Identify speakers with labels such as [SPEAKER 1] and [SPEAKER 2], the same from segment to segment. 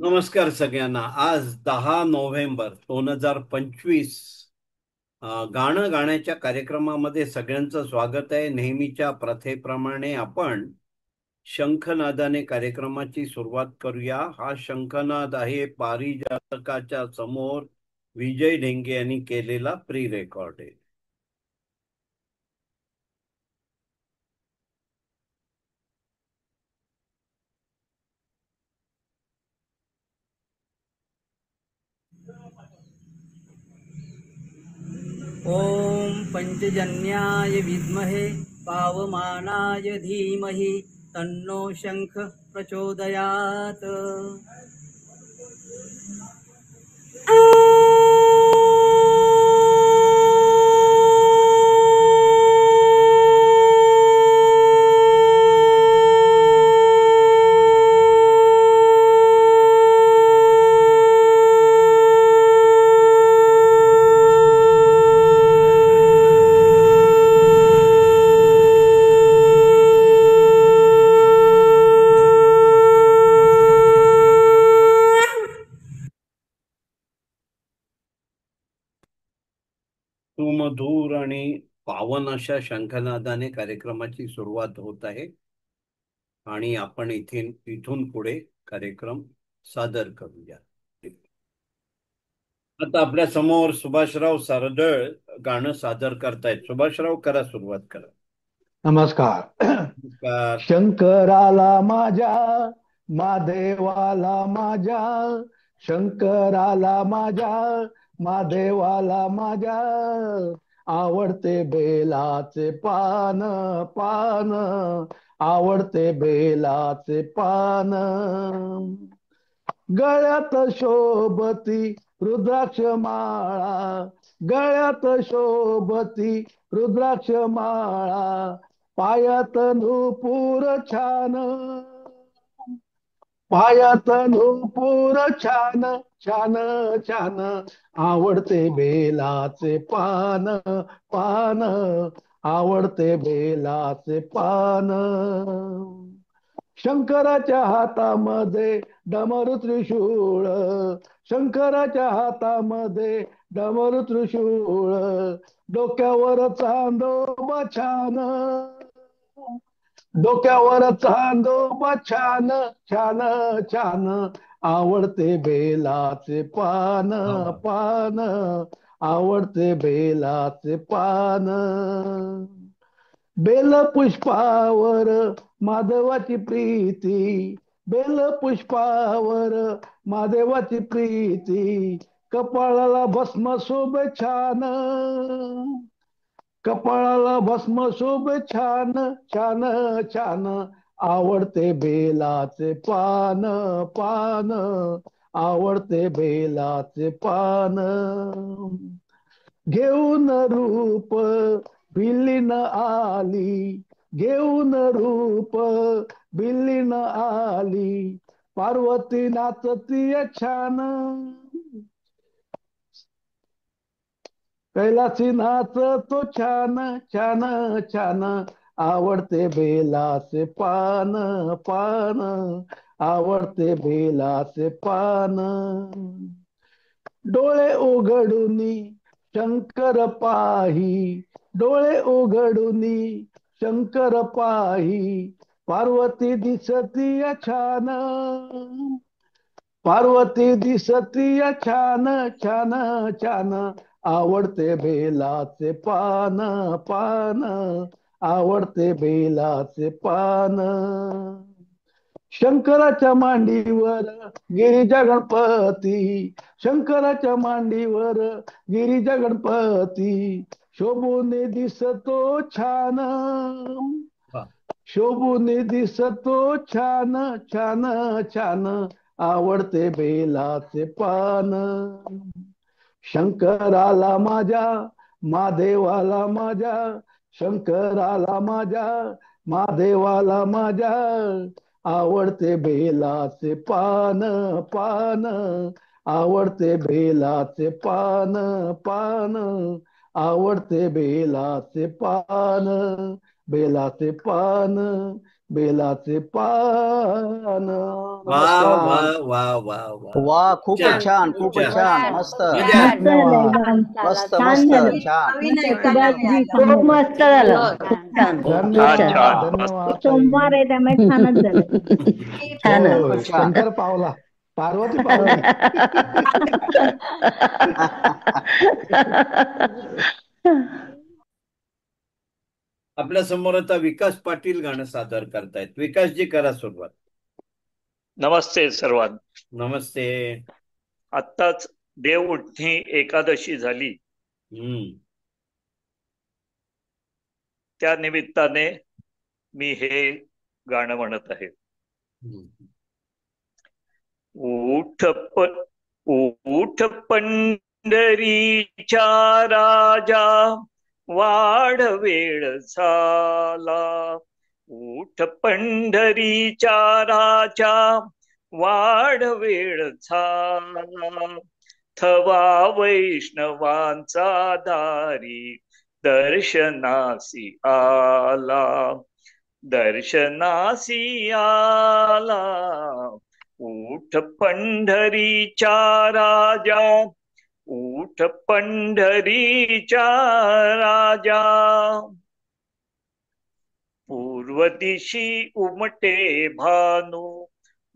[SPEAKER 1] नमस्कार सगळ्यांना. आज 10 नोव्हेंबर 2025 गाणं गाण्याच्या कार्यक्रमामध्ये सगळ्यांचं स्वागत आहे. नेहमीच्या प्रथेप्रमाणे आपण शंखनादाने कार्यक्रमाची सुरुवात करूया. हा शंखनाद आहे पारिजातकाच्या समोर विजय ढेंगे यांनी केलेला प्री रेकॉर्ड आहे.
[SPEAKER 2] ॐ पञ्चजन्याय विद्महे पावमानाय धीमहि तन्नो शंख प्रचोदयात्।
[SPEAKER 1] सुमधूर आणि पावन अशा शंखनादाने कार्यक्रमाची सुरुवात होत आहे आणि आपण इथून पुढे कार्यक्रम सादर करूया. आता आपल्या समोर सुभाषराव सरदळ गाणं सादर करतायत. सुभाषराव, करा, सुरुवात करा.
[SPEAKER 3] नमस्कार.
[SPEAKER 1] नमस्कार.
[SPEAKER 3] शंकराला माझ्या, महादेवाला माझ्या, शंकराला माझ्या, महादेवाला माझ्या, आवडते बेलाचे पान पान, आवडते बेलाचे पान, गळ्यात शोभती रुद्राक्ष माळा, गळ्यात शोभती रुद्राक्ष माळा, पायात नूपुर छान, पायात नूपुर छान छान छान, आवडते बेलाचे पान पान, आवडते बेलाचे पान. शंकराच्या हातामध्ये डमरू त्रिशूळ, शंकराच्या हातामध्ये डमरू त्रिशूळ, डोक्यावर चांदोबा छान, डोक्यावर चांदोबा छान छान छान, आवडते बेलाचे पान पान, आवडते बेलाचे पान. बेल पुष्पावर माधवाची प्रीती, बेल पुष्पावर महादेवाची प्रीती, कपाळाला भस्म शोभे छान, कपाळाला भस्म शोभे छान छान छान, आवडते बेलाचे पान पान, आवडते बेलाचे पान. घेऊन रूप भिल्लीन आली, घेऊन रूप भिल्लीन आली, पार्वती नाचती छान, कैलासी नाचतो छान छान छान, आवडते बेलाचे पान पान, आवडते बेलाचे पान. डोळे उघडूनी शंकर पाही, डोळे उघडूनी शंकर पाही, पार्वती दिसती छान, पार्वती दिसती छान छान छान, आवडते बेलाचे पान पान, आवडते बेलाचे पान. शंकराच्या मांडीवर गिरिजा गणपती, शंकराच्या मांडीवर गिरिजा गणपती, शोभून दिसतो छान, शोभून दिसतो छान छान छान, आवडते बेलाचे पान. शंकराला माझ्या, महादेवाला माझ्या, शंकराला माझ्या, महादेवाला माझ्या, आवडते बेलाचे पान पान, आवडते बेलाचे पान पान, आवडते बेलाचे पान, बेलाचे पान, बेलाचे पान.
[SPEAKER 1] वा वा
[SPEAKER 3] नमस्कार.
[SPEAKER 1] वा वा वा.
[SPEAKER 4] वा, खूपच
[SPEAKER 1] छान,
[SPEAKER 4] छान,
[SPEAKER 1] खूप
[SPEAKER 4] खूपच
[SPEAKER 1] छान.
[SPEAKER 4] छान,
[SPEAKER 5] छान.
[SPEAKER 4] मस्त
[SPEAKER 1] मजा
[SPEAKER 5] छान.
[SPEAKER 6] मस्त झालं
[SPEAKER 3] धन्यवाद.
[SPEAKER 6] एकदम.
[SPEAKER 4] मस्त
[SPEAKER 6] छान
[SPEAKER 4] मस्त
[SPEAKER 6] झालं.
[SPEAKER 4] छान.
[SPEAKER 5] नवीन ऐकायला
[SPEAKER 6] सुभाषजी
[SPEAKER 5] मिळालं.
[SPEAKER 6] खूप मस्त झालं. खूप छान. खूप
[SPEAKER 7] छान
[SPEAKER 6] छान.
[SPEAKER 3] धन्यवाद.
[SPEAKER 7] छान मस्त.
[SPEAKER 3] धन्यवाद ताई.
[SPEAKER 6] सोमवार आहे त्यामुळे छानच झालं. छानच.
[SPEAKER 3] हो,
[SPEAKER 4] खूपच छान.
[SPEAKER 3] शंकर पावला, पार्वती
[SPEAKER 6] हो.
[SPEAKER 3] पावली.
[SPEAKER 1] आपल्या समोर आता विकास पाटील गाणं सादर करतायत. विकासजी, करा सुरुवात.
[SPEAKER 7] नमस्ते सर्वांना.
[SPEAKER 1] नमस्ते.
[SPEAKER 7] आत्ताच देव उठणी एकादशी झाली. त्या निमित्ताने मी हे गाणं म्हणत आहे. उठ उठ पंढरीच्या राजा, वाढ वेळ झाला. उठ पंढरीच्या राजा, वाढ वेळ झाला. थवा वैष्णवांचा दारी, दर्शनासी आला. दर्शनासी आला. उठ पंढरीच्या राजा, उठ पंढरीच्या राजा. पूर्व दिशी उमटे भानू,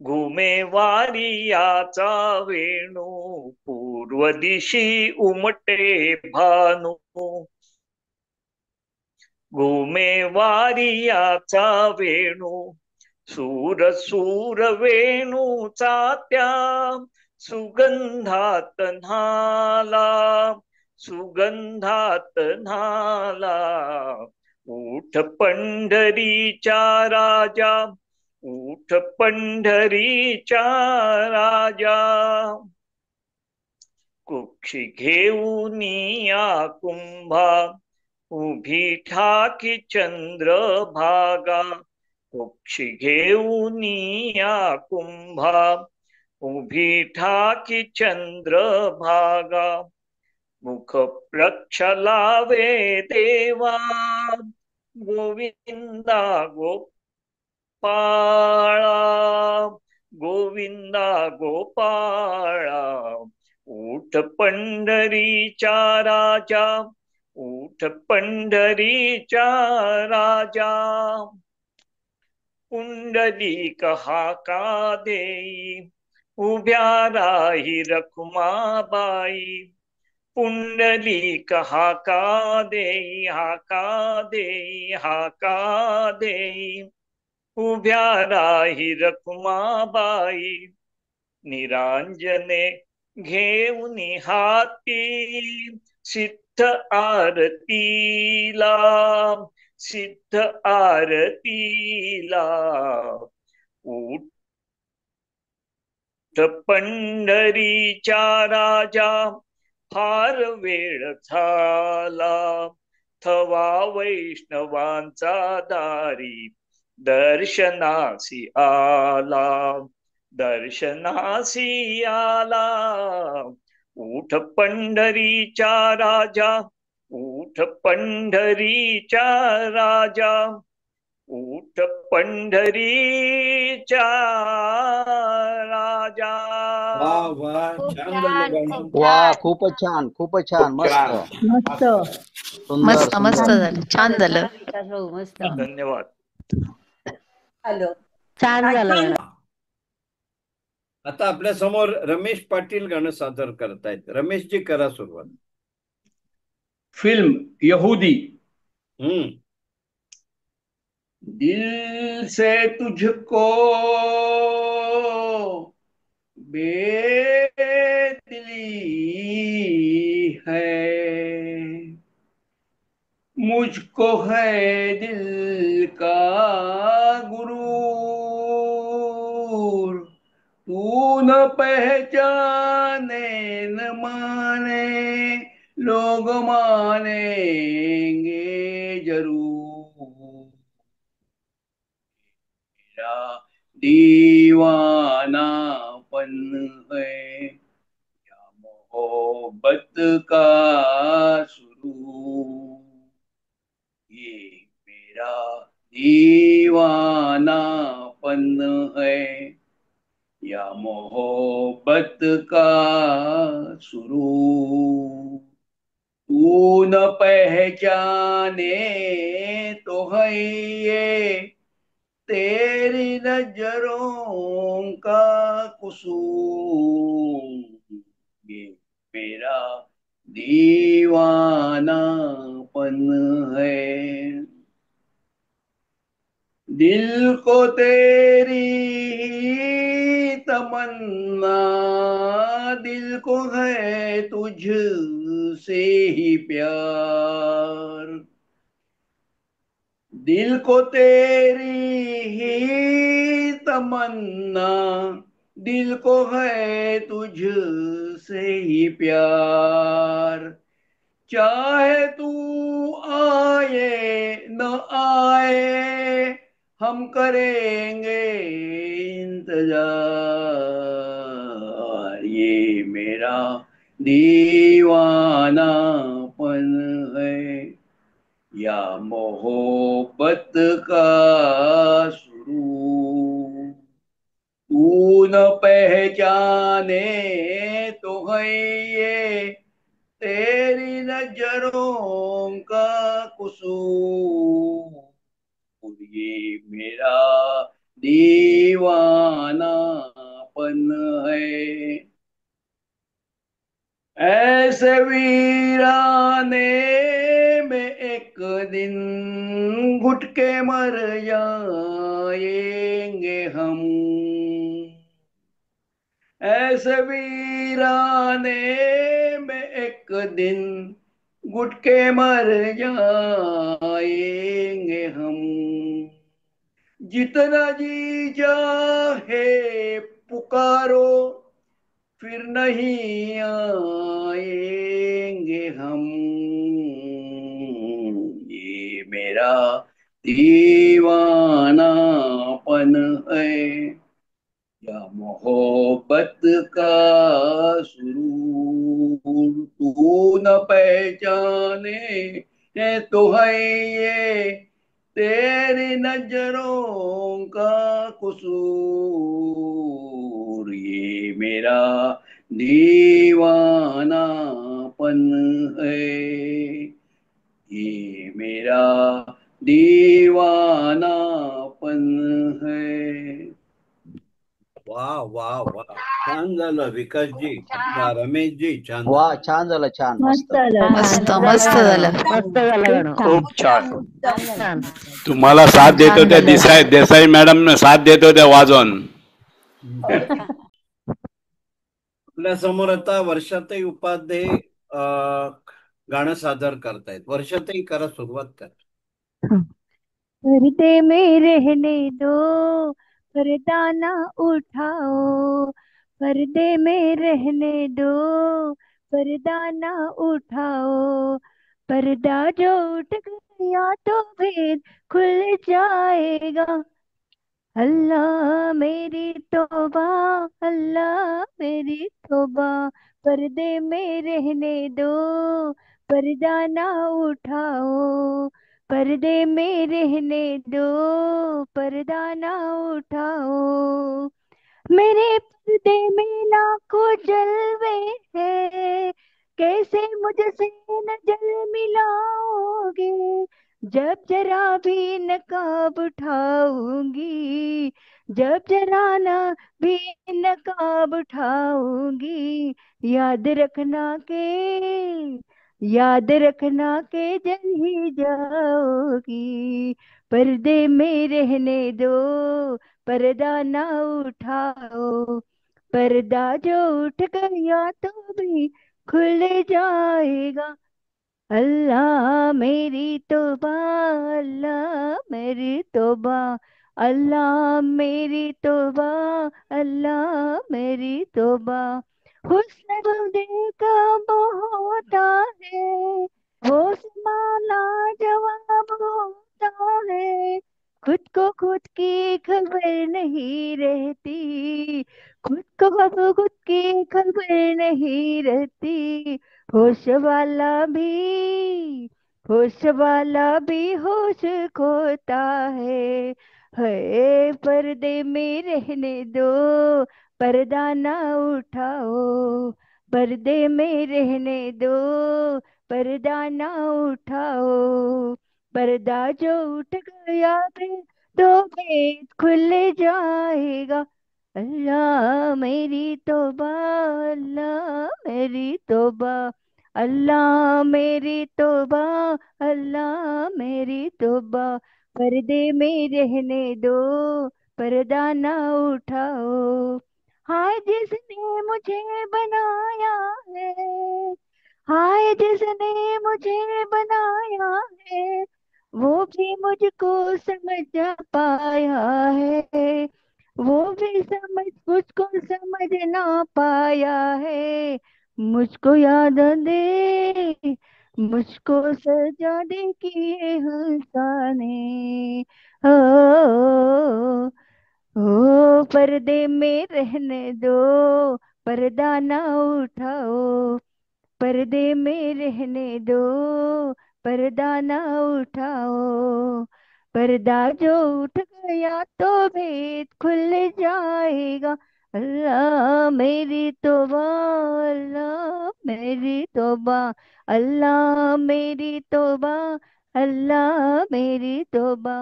[SPEAKER 7] घुमे वारियाचा वेणू. पूर्व दिशी उमटे भानू, घुमे वारियाचा वेणू. सूर सूर वेणूचा त्या सुगंधात न्हाला. सुगंधात न्हाला. उठ पंढरीच्या राजा, उठ पंढरीच्या राजा. कुक्षी घेऊन या कुंभा, उभी ठाकी चंद्रभागा. कुक्षी घेऊन या कुंभा, उभी ठाकी चंद्रभागा. मुख प्रक्षलावे देवा, गोविंदा गोपाळा. गोविंदा गोपाळा. उठ पंढरीच्या राजा, उठ पंढरीच्या राजा. पुंडलिक हाका देई, उभ्या राही रखुमाबाई. पुंडलिक हाका देई, हाका देई, हाका देई. उभ्या राही रखुमाबाई. निरांजने घेऊन हाती, सिद्ध आरतीला. सिद्ध आरतीला. उठ पंढरीच्या राजा, फार वेळ झाला. थवा वैष्णवांचा दारी, दर्शनासी आला. दर्शनासी आला. उठ पंढरीच्या राजा, उठ पंढरीच्या राजा. उठ पंढरीच्या राजा.
[SPEAKER 1] वा वा,
[SPEAKER 5] खूप
[SPEAKER 1] छान
[SPEAKER 5] छान,
[SPEAKER 1] झालं गाणं.
[SPEAKER 5] खूप
[SPEAKER 4] वा,
[SPEAKER 5] छान.
[SPEAKER 4] खूपच छान, खूपच छान,
[SPEAKER 7] खूप
[SPEAKER 4] मस्त.
[SPEAKER 7] छान.
[SPEAKER 6] मस्त.
[SPEAKER 4] सुंदर
[SPEAKER 8] मस्त मस्त
[SPEAKER 4] सुंदर.
[SPEAKER 8] झालं, छान झालं.
[SPEAKER 5] विकास भाऊ मस्त.
[SPEAKER 7] धन्यवाद.
[SPEAKER 5] हॅलो.
[SPEAKER 6] छान झालं गाणं.
[SPEAKER 1] आता आपल्या समोर रमेश पाटील गाणं सादर करतायत. रमेशजी, करा सुरुवात.
[SPEAKER 9] फिल्म यहूदी.
[SPEAKER 1] हम्म.
[SPEAKER 9] दिल से तुझको बेदिली है, मुझको है दिल का गुरूर. तू न पहचाने न माने, लोग मानेंगे जरूर. मेरा दीवानापन है या मोहब्बत का शुरू. ये मेरा दीवानापन है या मोहब्बत का शुरू। तू न पहचाने तो है ये तेरी नजरों का कसूर। ये मेरा दीवानापन है। दिल को तेरी ही तमन्ना, दिल को है तुझ से ही प्यार। दिल को तेरी ही तमन्ना, दिल को है तुझ से ही प्यार। चाहे तू आए न आए, हम करेंगे इंतजार। ये मेरा दीवानापन है या मोहब्बत का शुरू। तू न पहचाने तो है ये तेरी नजरों का कसूर। ये मेरा दीवानापन है। ऐसे वीराने में एक दिन घुट के मर जाएंगे हम। ऐसे वीराने में एक दिन घुट के मर जाएंगे हम। जितना जी चाहे पुकारो, फिर नहीं आएंगे हम। ये मेरा दीवानापन है या मोहब्बत का सुरूर। तू न पहचाने है तो है ये तेरी नजरों का कसूर। ये मेरा दीवानापन है। ये मेरा दीवानापन है।
[SPEAKER 1] वा वा वा, छान झालं विकासजी. रमेशजी, छान
[SPEAKER 4] वा
[SPEAKER 1] झालं.
[SPEAKER 4] छान झालं, छान
[SPEAKER 6] मस्त
[SPEAKER 4] मस्त.
[SPEAKER 6] झालं
[SPEAKER 8] मस्त
[SPEAKER 6] छान
[SPEAKER 8] मस्त झालं.
[SPEAKER 6] मस्त झालं गाणं
[SPEAKER 7] खूप छान.
[SPEAKER 6] छान
[SPEAKER 10] तुम्हाला साथ देत
[SPEAKER 8] छान
[SPEAKER 10] होत्या
[SPEAKER 8] झालं.
[SPEAKER 10] देसाई मॅडम साथ देत होत्या वाजवून.
[SPEAKER 1] आपल्या समोर आता वर्षाताई उपाध्ये गाणं सादर करतायत. वर्षाताई, करा, सुरुवात करा.
[SPEAKER 11] पर्दे में रहने दो, पर्दा ना उठाओ। पर्दे में रहने दो, पर्दा ना उठाओ। पर्दा जो उठ गया तो फिर खुल जाएगा। अल्लाह मेरी तौबा, अल्लाह मेरी तौबा। पर्दे में रहने दो, पर्दा ना उठाओ। पर्दे में रहने दो, पर्दा ना उठाओ। मेरे पर्दे में लाखों जलवे हैं, कैसे मुझसे नजर मिलाओगे। जब जरा भी नकाब उठाऊंगी, जब जरा ना भी नकाब उठाऊंगी। याद रखना के, याद रखना के जल ही जाओगी। पर्दे में रहने दो, पर्दा ना उठाओ। पर्दा जो उठ गया तो भी खुल जाएगा। अल्लाह मेरी तौबा, अल्लाह मेरी तौबा। अल्लाह मेरी तौबा, अल्लाह मेरी तौबा। हुस्न वो देखा होता है, वो समाना जवाब होता है। खुद को खुद की खबर नहीं रहती, खुद को खुद की खबर नहीं रहती। होश वाला भी, होश वाला भी होश खोता है पर्दे में रहने दो, पर्दा ना उठाओ, पर्दे में रहने दो, पर्दा ना उठाओ, पर्दा जो उठ गया फिर तो भेद खुल जाएगा। अल्लाह मेरी तौबा, अल्लाह मेरी तौबा, अल्लाह मेरी तौबा, अल्लाह मेरी तौबा, पर्दे में रहने दो, पर्दा ना उठाओ। हाय जिसने मुझे बनाया है, हाय जिसने मुझे बनाया है, वो भी मुझको समझ जा पाया है, वो भी मुझको समझ ना पाया है। मुझको याद दे, मुझको सजा दे किए हंसाने। ओ पर्दे में रहने दो, पर्दा ना उठाओ, पर्दे में रहने दो, पर्दा ना उठाओ, पर्दा जो उठ गया तो भेद खुल जाएगा। अल्लाह मेरी तौबा, अल्लाह मेरी तौबा, अल्लाह मेरी तौबा, अल्लाह मेरी तौबा,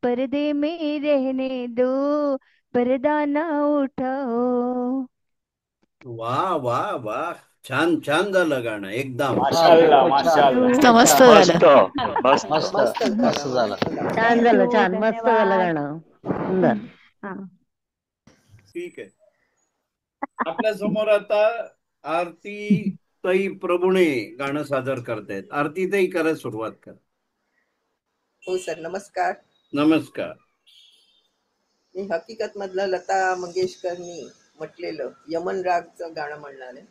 [SPEAKER 11] पर्दे में रहने दो, पर्दा ना उठाओ।
[SPEAKER 1] वाह वाह वाह, छान छान झालं गाणं एकदम.
[SPEAKER 10] माशाल्लाह
[SPEAKER 4] खूपच छान
[SPEAKER 10] माशाल्लाह.
[SPEAKER 4] खूपच छान
[SPEAKER 7] मस्त मस्त
[SPEAKER 4] मस्त मस्त झालं.
[SPEAKER 6] छान झालं,
[SPEAKER 11] थँक्यू,
[SPEAKER 6] छान, मस्त झालं
[SPEAKER 11] धन्यवाद.
[SPEAKER 6] गाणं. सुंदर.
[SPEAKER 11] हा.
[SPEAKER 1] ठीक आहे. आपल्या समोर आता आरती ताई प्रभुणे गाणं सादर करतायत. आरती ताई करा सुरुवात कर.
[SPEAKER 8] हो सर, नमस्कार.
[SPEAKER 1] नमस्कार.
[SPEAKER 8] मी हकीकत मधलं लता मंगेशकरनी म्हटलेलं यमन रागचं गाणं म्हणणार आहे.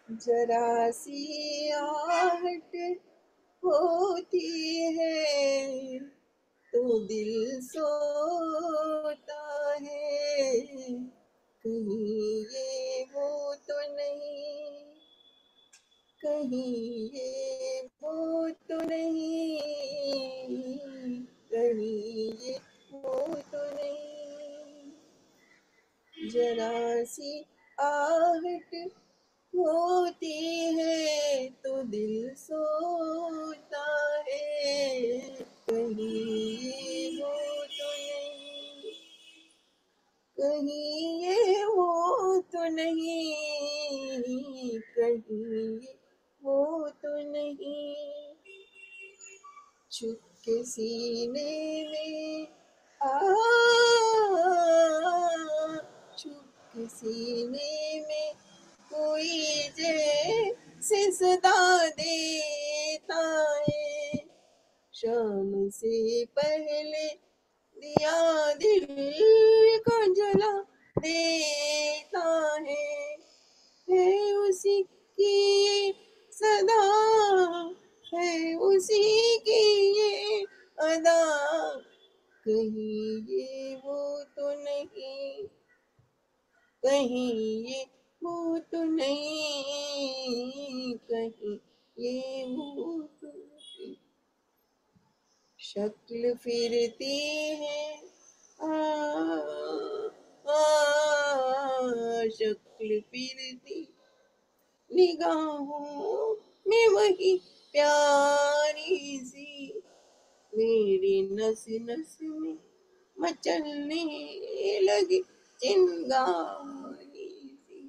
[SPEAKER 8] जरा सी आहट होती है तो दिल सोता है, कहीं ये वो तो नहीं, कहीं ये वो तो नहीं, कहीं ये वो तो नहीं, जरा सी आहट होती है तो दिल सोता है, कहीं ये वो तो नहीं, कहीं ये वो तो नहीं, कहीं ये वो तो नहीं, चुपके सीने में चुपके सीने में कोई जैसे सदा देता है, शाम से पहले दिया दिल को जला देता है उसी की ये सदा, है उसी की ये अदा, कहीं ये वो तो नहीं, कहीं ये वो तो नहीं, कहीं ये वो तो नहीं, शक्ल फिरती है शक्ल फिरती निगाहों में वही प्यारी सी, मेरी नस नस में मचलने लगी चिंगारी सी,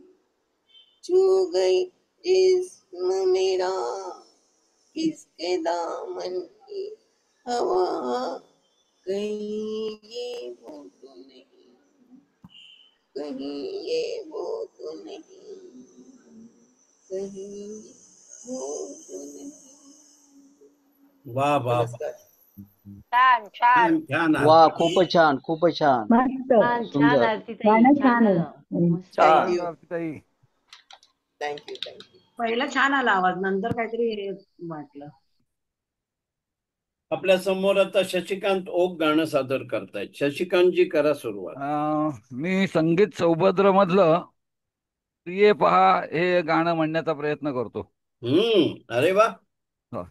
[SPEAKER 8] छू गई जिस्म मेरा किसके दामन की हवा, कहीं ये वो तो नहीं, कहीं ये वो तो नहीं, कहीं ये वो तो नहीं.
[SPEAKER 1] वाह वाह.
[SPEAKER 8] नमस्कार.
[SPEAKER 5] छान छान
[SPEAKER 1] छान
[SPEAKER 4] वा
[SPEAKER 1] आरती.
[SPEAKER 4] खूपच छान खूपच छान
[SPEAKER 6] मस्त.
[SPEAKER 5] छान छान
[SPEAKER 4] सुंदर.
[SPEAKER 5] आरती ताई,
[SPEAKER 6] गाणं
[SPEAKER 5] छान
[SPEAKER 6] छान
[SPEAKER 5] झालं.
[SPEAKER 6] आहे.
[SPEAKER 5] मस्त.
[SPEAKER 8] थँक्यू
[SPEAKER 10] ताई.
[SPEAKER 8] Thank you thank you.
[SPEAKER 2] पहिला छान आला आवाज, नंतर काहीतरी वाटलं.
[SPEAKER 1] आपल्या समोर आता शशिकांत ओक गाणं सादर करतायत. शशिकांतजी करा सुरुवात.
[SPEAKER 10] मी संगीत सौभद्र मधलं
[SPEAKER 12] प्रिये पहा हे गाणं म्हणण्याचा प्रयत्न करतो.
[SPEAKER 1] अरे वा.
[SPEAKER 12] हो.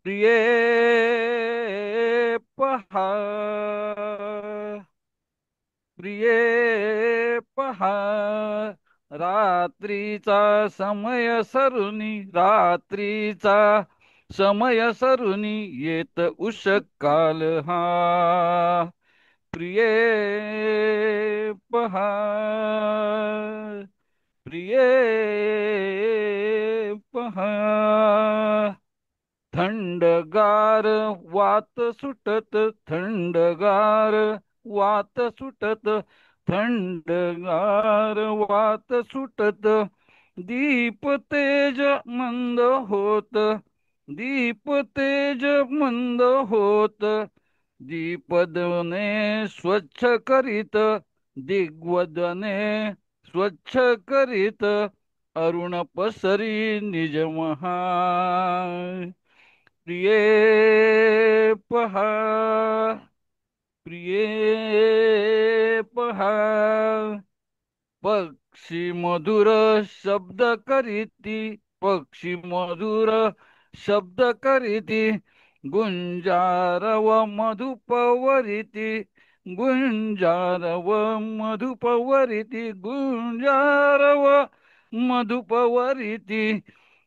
[SPEAKER 12] प्रिये पहा, प्रिये पहा, रात्रीचा समय सरुनी, रात्रीचा समय सरुनी, येत उषकाल हा. प्रिये पहा, प्रिये पहा, थंडगार वात सुटत, थंडगार वात सुटत, थंडगार वात सुटत, दीप तेज मंद होत, दीप तेज मंद होत, दीपदने स्वच्छ करीत, दिग्वदने स्वच्छ करीत, अरुण पसरी निजमहा. प्रिये पहा, प्रिये पहा, पक्षी मधुर शब्द करीती, पक्षी मधुर शब्द करीती, गुंजारव मधुपवरिती, गुंजारव मधुपवरिती, गुंजारव मधुपवरिती,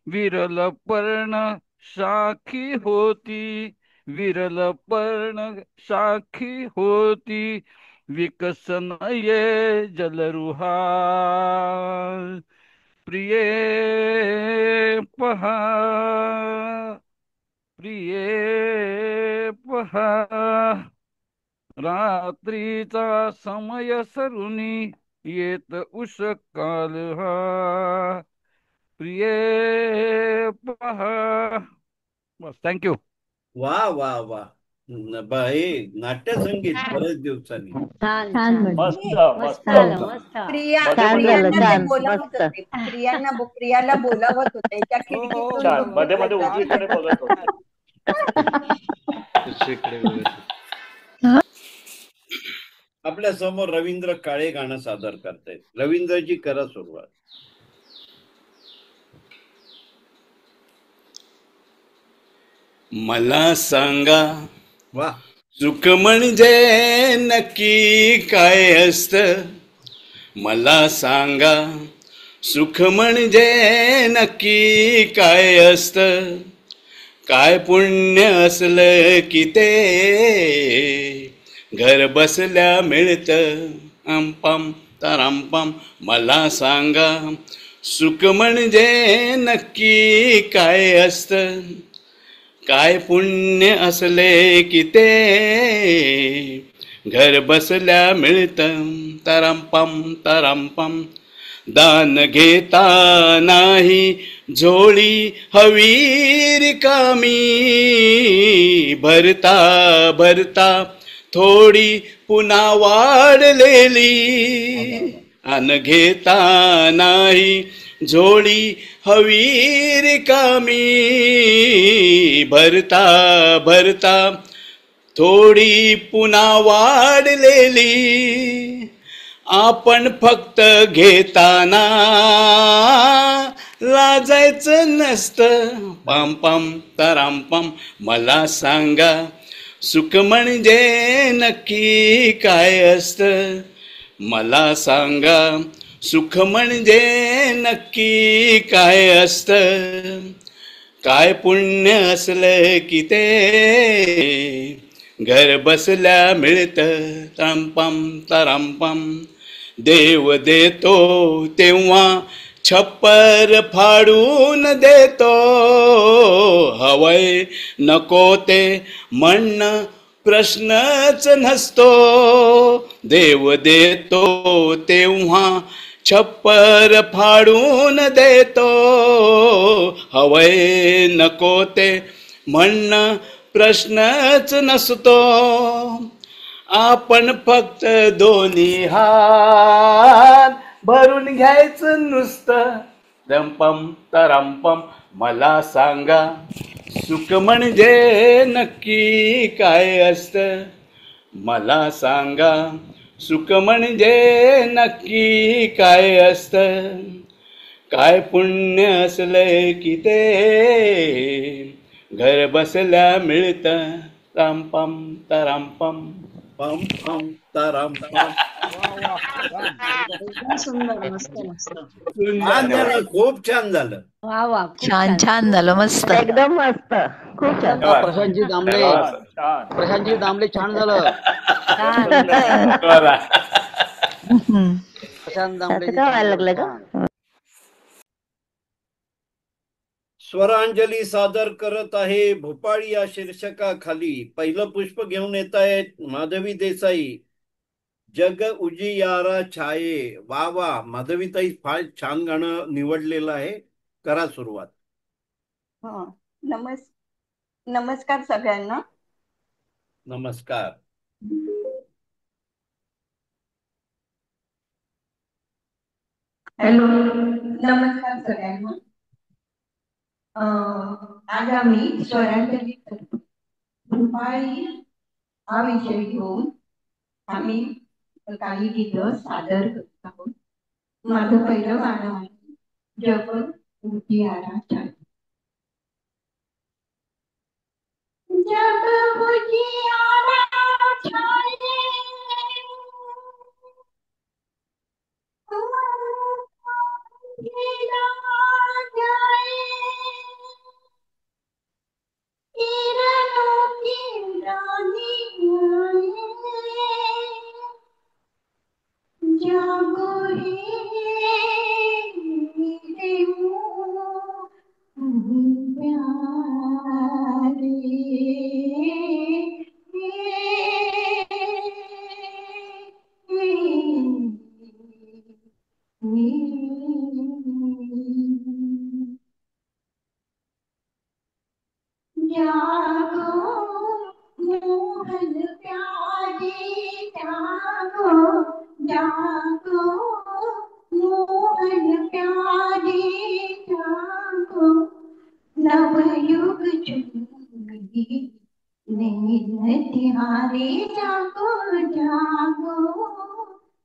[SPEAKER 12] विरल पर्ण साखी होती, विरल पर्ण साखी होती, विकसन ये जलरुहा. प्रिये पहा, प्रिये पहा, रात्रीचा समय सरुनी, येत उषकाल हा. प्रिये पहा. बस, थँक्यू.
[SPEAKER 1] वा वा वा. हे नाट्यसंगीत बरेच दिवसांनी.
[SPEAKER 6] छान छान
[SPEAKER 7] मस्त
[SPEAKER 6] मस्त
[SPEAKER 7] मस्त
[SPEAKER 6] झालं, मस्त. छान झालं, छान, मस्त.
[SPEAKER 8] प्रियाला बोलावत होते त्या खिडकीतून
[SPEAKER 7] छान. मध्ये मध्ये उजवीकडे बघत होते.
[SPEAKER 1] आपल्या समोर रवींद्र काळे गाणं सादर करतायत. रवींद्रजी करा सुरुवात.
[SPEAKER 10] मला सांगा
[SPEAKER 1] वा.
[SPEAKER 10] सुख म्हणजे नक्की काय असतं, मला सांगा सुख म्हणजे नक्की काय असतं, काय पुण्य असलं की ते घर बसल्या मिळतं. अंपम तरांपम. मला सांगा सुख म्हणजे नक्की काय असतं, काय पुण्य असले की ते घर बसल्या मिळतं. तरांपम तरांपम. दान घेता नाही झोळी हवी रिकामी, भरता भरता थोडी पुन्हा वाढलेली. अन घेता नाही झोळी हवी रिकामी, भरता भरता थोडी पुन्हा वाढलेली. आपण फक्त घेताना लाजायचं नसतं. पाम पाम तरांपम. मला सांगा सुख म्हणजे नक्की काय असतं, मला सांगा सुख म्हणजे नक्की काय असतं, काय पुण्य असलं की ते घर बसल्या मिळतं. तरांपम तरांपम. देव देतो तेव्हा छप्पर फाडून देतो, हवय नको ते म्हणणं प्रश्नच नसतो. देव देतो तेव्हा छप्पर फाडून देतो, हवय नको ते म्हणणं प्रश्नच नसतो. आपण फक्त दोन्ही हात भरून घ्यायचं नुसतं. दंपम तरांपम. मला सांगा सुख म्हणजे नक्की काय असतं, मला सांगा सुख म्हणजे नक्की काय असतं, काय पुण्य असले की ते घर बसल्या मिळतं. रामपम तरामपम
[SPEAKER 1] पम पम तराम पम.
[SPEAKER 2] एकदम सुंदर, मस्त मस्त.
[SPEAKER 1] छान झालं, खूप छान झालं.
[SPEAKER 2] वा वा, खूप
[SPEAKER 13] छान छान झालं, मस्त.
[SPEAKER 6] एकदम मस्त, खूप छान.
[SPEAKER 4] प्रशांतजी दामले, प्रशांतजी दामले छान झालं. प्रशांत दामले
[SPEAKER 6] असं काय व्हायला लागलं का?
[SPEAKER 1] स्वरांजली सादर करत आहे भोपाळी या शीर्षकाखाली. पहिलं पुष्प घेऊन येत आहेत माधवी देसाई. जग उजियारा छाये. वा वा, माधवीताई फार छान गाणं निवडलेलं आहे. करा सुरुवात.
[SPEAKER 8] हा, नमस्कार सगळ्यांना.
[SPEAKER 1] नमस्कार.
[SPEAKER 8] हॅलो, नमस्कार सगळ्यांना. आज आम्ही स्वरांजली भोपाळी हा विषय घेऊन आम्ही काही गीतं सादर करत आहोत. माझं पहिलं गाणं आहे जग उजियारा छाये. जग उजियारा छाये, जागो रे मेरे प्यारे, जागो मोहन प्यारे, जागो जागो मोहन प्यारे, जागो नवयुग चुंबी नैन तिहारे, जागो जागो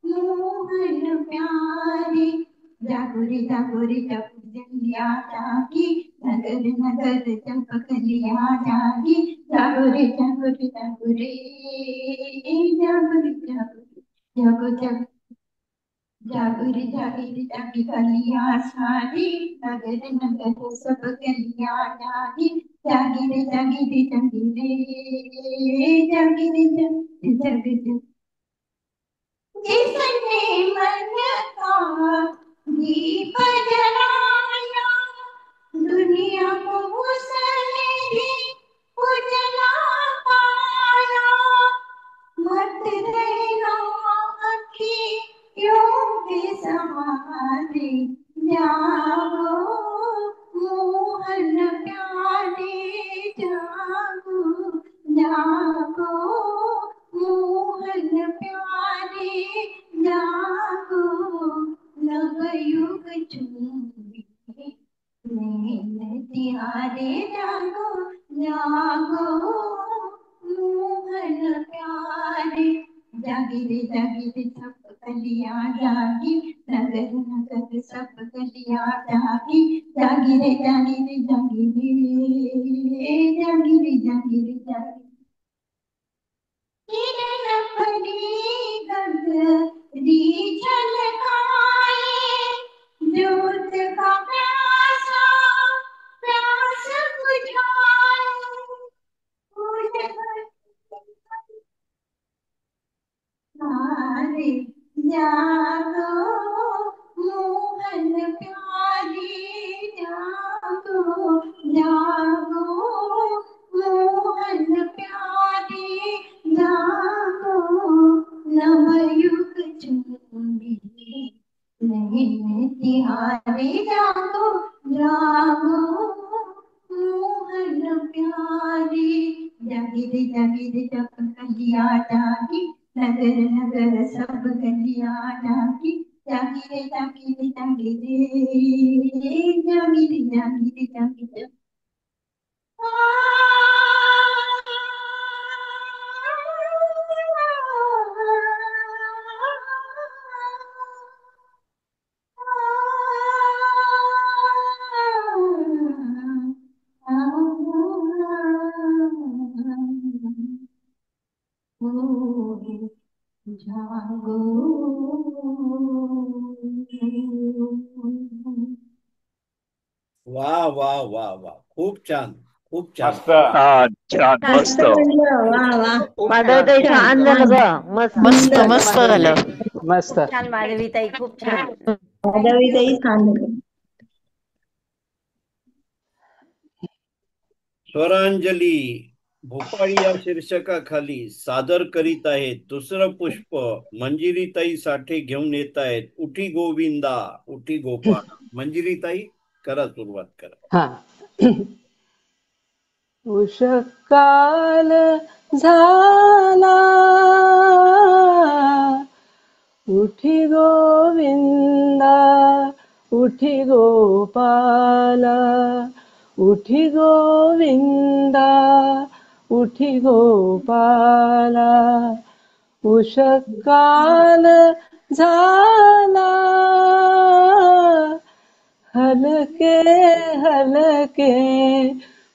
[SPEAKER 8] मोहन प्यारे, जागो रे जागो रे जलिया जागी, नगर नगर चंपकलिया जागी, जागो रे जागो रे जागो रे, जागो रे जागो जागो जागो रे जागी रे जागी गलिया सारी, नगर नगर सब गलिया जागी, जागी रे जागी रे जागी रे, जागी रे जागी जागी जागी। जिसने मन का दीप जलाया, दुनिया को उसने भी उजला पाया, मत रहना अखियों के सहारे, जागो मोहन प्यारे, जागो जागो मोहन प्यारे, जागो नवयुग चुंबी नैन तिहारे, जागो जागो मोहन प्यारे, जागी रे सब कलिया जागी, नगर नगर सब कलिया जागी, जागी रे जागी रे जागी रे, जागी रे जागी रे जागी। किरण भरी गगरी झलकाए, ज्योत का प्यासा प्यास बुझाए, प्यारे जागो मोहन प्यारे, जागो जागो मोहन प्यारे, जागो नवयुग चुंबी नैन तिहारे, जागो जागो मोहन प्यारे, जागी रे जब कलिया जागी, नगर नगर सब गलिया जागी, जागी रे जागी रे जागी रे, जागी रे जागी रे जागी रे। जागो.
[SPEAKER 1] वा वा वा वा, खूप छान, खूप छान.
[SPEAKER 10] मस्त
[SPEAKER 7] छान मस्त
[SPEAKER 2] वा वा.
[SPEAKER 6] माधवीताई छान झालं ग. मस्त
[SPEAKER 11] मस्त मस्त झालं.
[SPEAKER 3] मस्त.
[SPEAKER 5] छान माधवीताई, खूप छान.
[SPEAKER 2] माधवीताई छान झालं.
[SPEAKER 1] स्वरांजली भोपाळी या शीर्षकाखाली सादर करीत आहेत दुसरं पुष्प मंजिरीताई साठे घेऊन येत आहेत उठी गोविंदा उठी गोपाळ. मंजिरीताई करा, सुरुवात करा.
[SPEAKER 3] हा. उषकाल झाला उठी गोविंदा उठी गोपाला उठी गोविंदा उठी गोपाला उषकाल झाला हलके हलके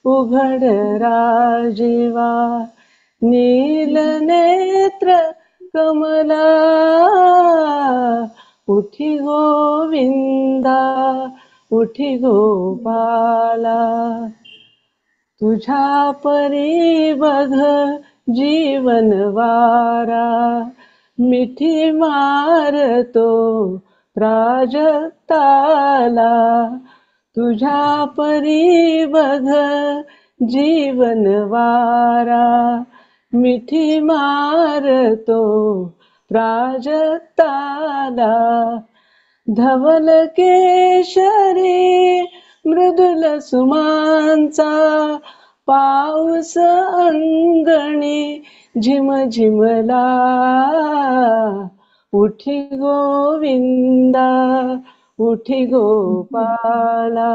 [SPEAKER 3] उघड राजीवा नील नेत्र कमला उठी गोविंदा उठी गोपाला तुझ्या परी बघ जीवन वारा मिठी मारतो प्राजक्ताला तुझ्या परी बघ जीवन वारा मिठी मारतो प्राजक्ताला धवल केशरी मृदुल सुमांचा पाऊस अंगणी झिमझिमला उठी गोविंदा उठी गोपाला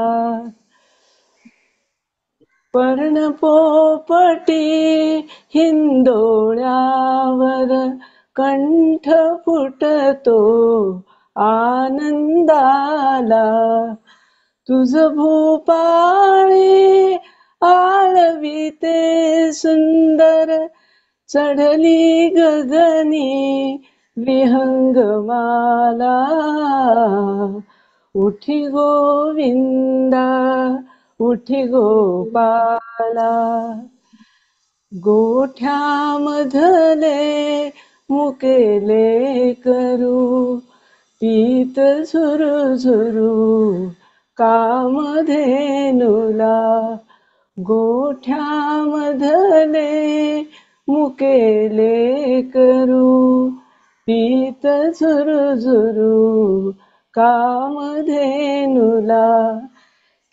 [SPEAKER 3] पर्णपोपटी हिंदोळ्यावर कंठ फुटतो आनंदाला तुझ भूपाळी आळविते सुंदर चढली गगनी विहंगमाला उठी गोविंदा उठी गोपाला गोठ्यामधले मुकेले करू पीत झुरू झुरू कामधेनुला गोठ्यामधले मुकेले करू पीत झुरू झुरू कामधेनुला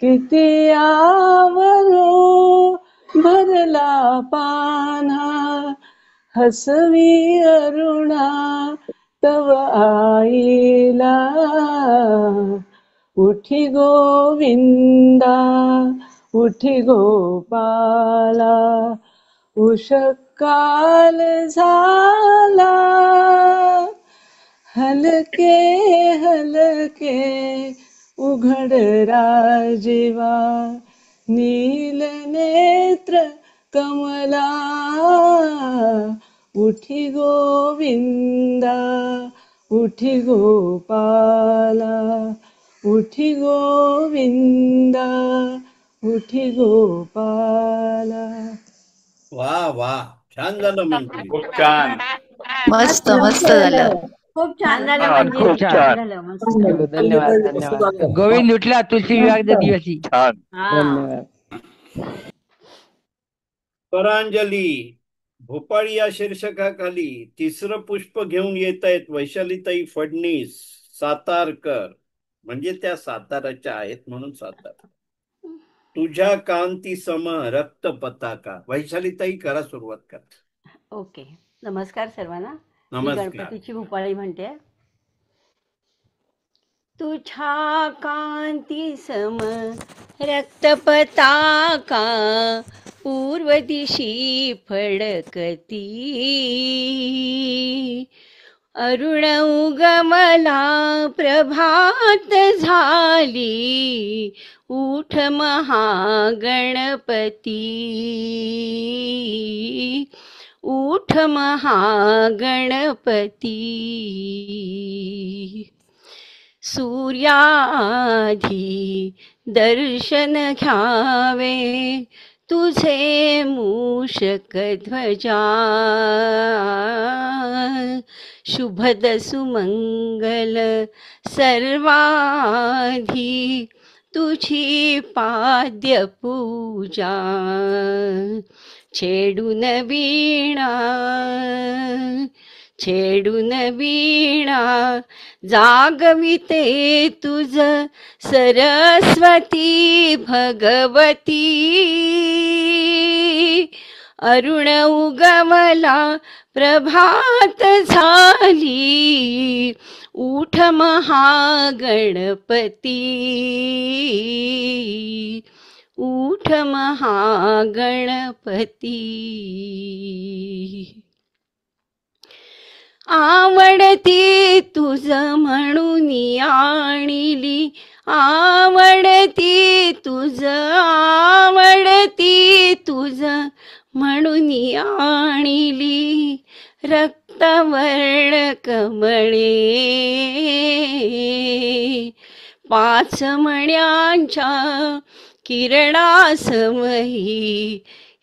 [SPEAKER 3] किती आवरो भरला पाना हसवी अरुणा तव आईला उठी गोविंदा उठी गोपाला उषकाल झाला हलके हलके उघड राजीवा नील नेत्र कमला उठी गोविंदा उठी गोपाला उठी गोविंदा उठी गोपाला.
[SPEAKER 1] वा वा, छान झालं मंजिरी.
[SPEAKER 10] खूप छान.
[SPEAKER 11] मस्त मस्त झालं.
[SPEAKER 5] खूप छान झालं
[SPEAKER 7] छान,
[SPEAKER 5] म्हणजे
[SPEAKER 7] खूप छान.
[SPEAKER 5] झालं मस्त.
[SPEAKER 3] धन्यवाद धन्यवाद
[SPEAKER 4] गोविंद उठला तुलसी विवाह दिवशी.
[SPEAKER 7] छान
[SPEAKER 5] हा.
[SPEAKER 3] धन्यवाद.
[SPEAKER 1] स्वरांजली भोपाळी या शीर्षकाखाली तिसरं पुष्प घेऊन येत आहेत वैशालीताई फडणीस सातारकर, म्हणजे त्या साताराच्या आहेत म्हणून सातारा. तुझ्या कांती सम रक्त पताका. वैशालीताई करा, सुरुवात करा.
[SPEAKER 5] ओके. नमस्कार सर्वांना. मी
[SPEAKER 1] नमस्कार.
[SPEAKER 5] गणपतीची भोपाळी म्हणते. तुझ्या कांती सम रक्त पताका पूर्व दिशी फडकती अरुण उगमला प्रभात झाली उठ महागणपती उठ महागणपती. सूर्याधी दर्शन घ्यावे तुझे मूषक ध्वजा. शुभद सुमंगल सर्वाधी तुझी पाद्य पूजा. छेडून वीणा छेडून वीणा जागविते तुझ सरस्वती भगवती. अरुण उगवला प्रभात झाली उठ महागणपती. उठ महागणपती. आवडती तुझ म्हणून आणली आवडती तुझ म्हणून आणली रक्तवर्ण कमळे. 5 मण्यांच्या किरणासमयी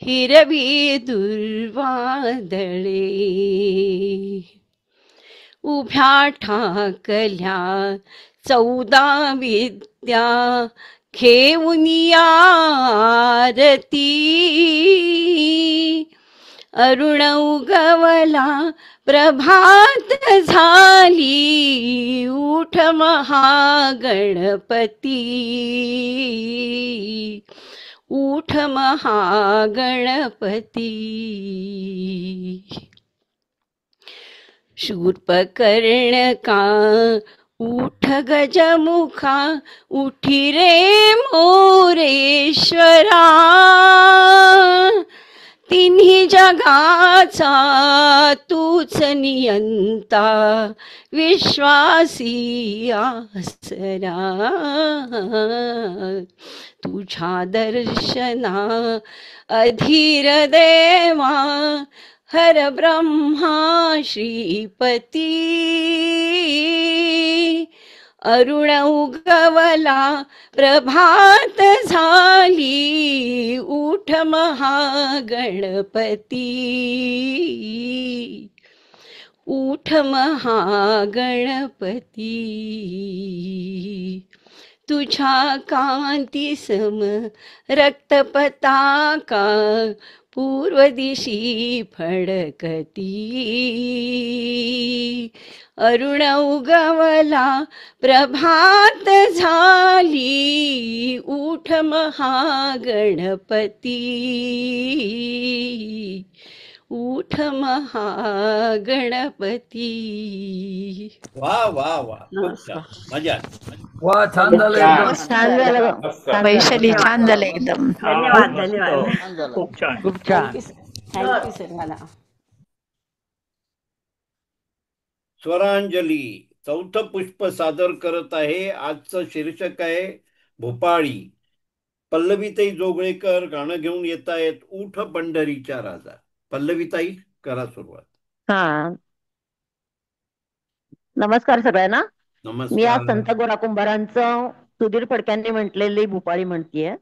[SPEAKER 5] हिरवी दुर्वादळे. उभ्या ठाकल्या 14 विद्या घेऊन आरती. अरुण उगवला प्रभात झाली उठ महागणपती. उठ महागणपती. शूर्पकर्णका उठ गजमुखा उठी रे मोरेश्वरा. तिन्ही जगाचा तूच नियंता विश्वासी आसरा. तुझ्या दर्शना अधीर देवा हर ब्रह्मा श्रीपती. अरुण उगवला प्रभात झाली उठ महागणपती. उठ महागणपती. तुझ्या कांती सम रक्त पताका पूर्व दिशी फडकती. अरुण उगवला प्रभात झाली उठ महागणपती. उठ महागणपती.
[SPEAKER 1] वा वा वा खूप छान. मजा.
[SPEAKER 3] वा छान झालं
[SPEAKER 6] छान झालं.
[SPEAKER 2] वैशाली छान झालं एकदम.
[SPEAKER 3] धन्यवाद धन्यवाद.
[SPEAKER 7] खूप छान.
[SPEAKER 3] खूप छान.
[SPEAKER 5] Thank you sir. मला
[SPEAKER 1] स्वरांजली 4थं पुष्प सादर करत आहे. आजचं शीर्षक आहे भोपाळी. पल्लवीताई जोगळेकर गाणं घेऊन येत आहेत उठ पंढरीच्या राजा. पल्लवीताई करा सुरुवात.
[SPEAKER 6] हा, नमस्कार सगळ्यांना. मी आज
[SPEAKER 1] नमस्कार.
[SPEAKER 6] संत गोरा कुंभारांचं सुधीर फडक्यांनी म्हटलेली भोपाळी म्हणतीये.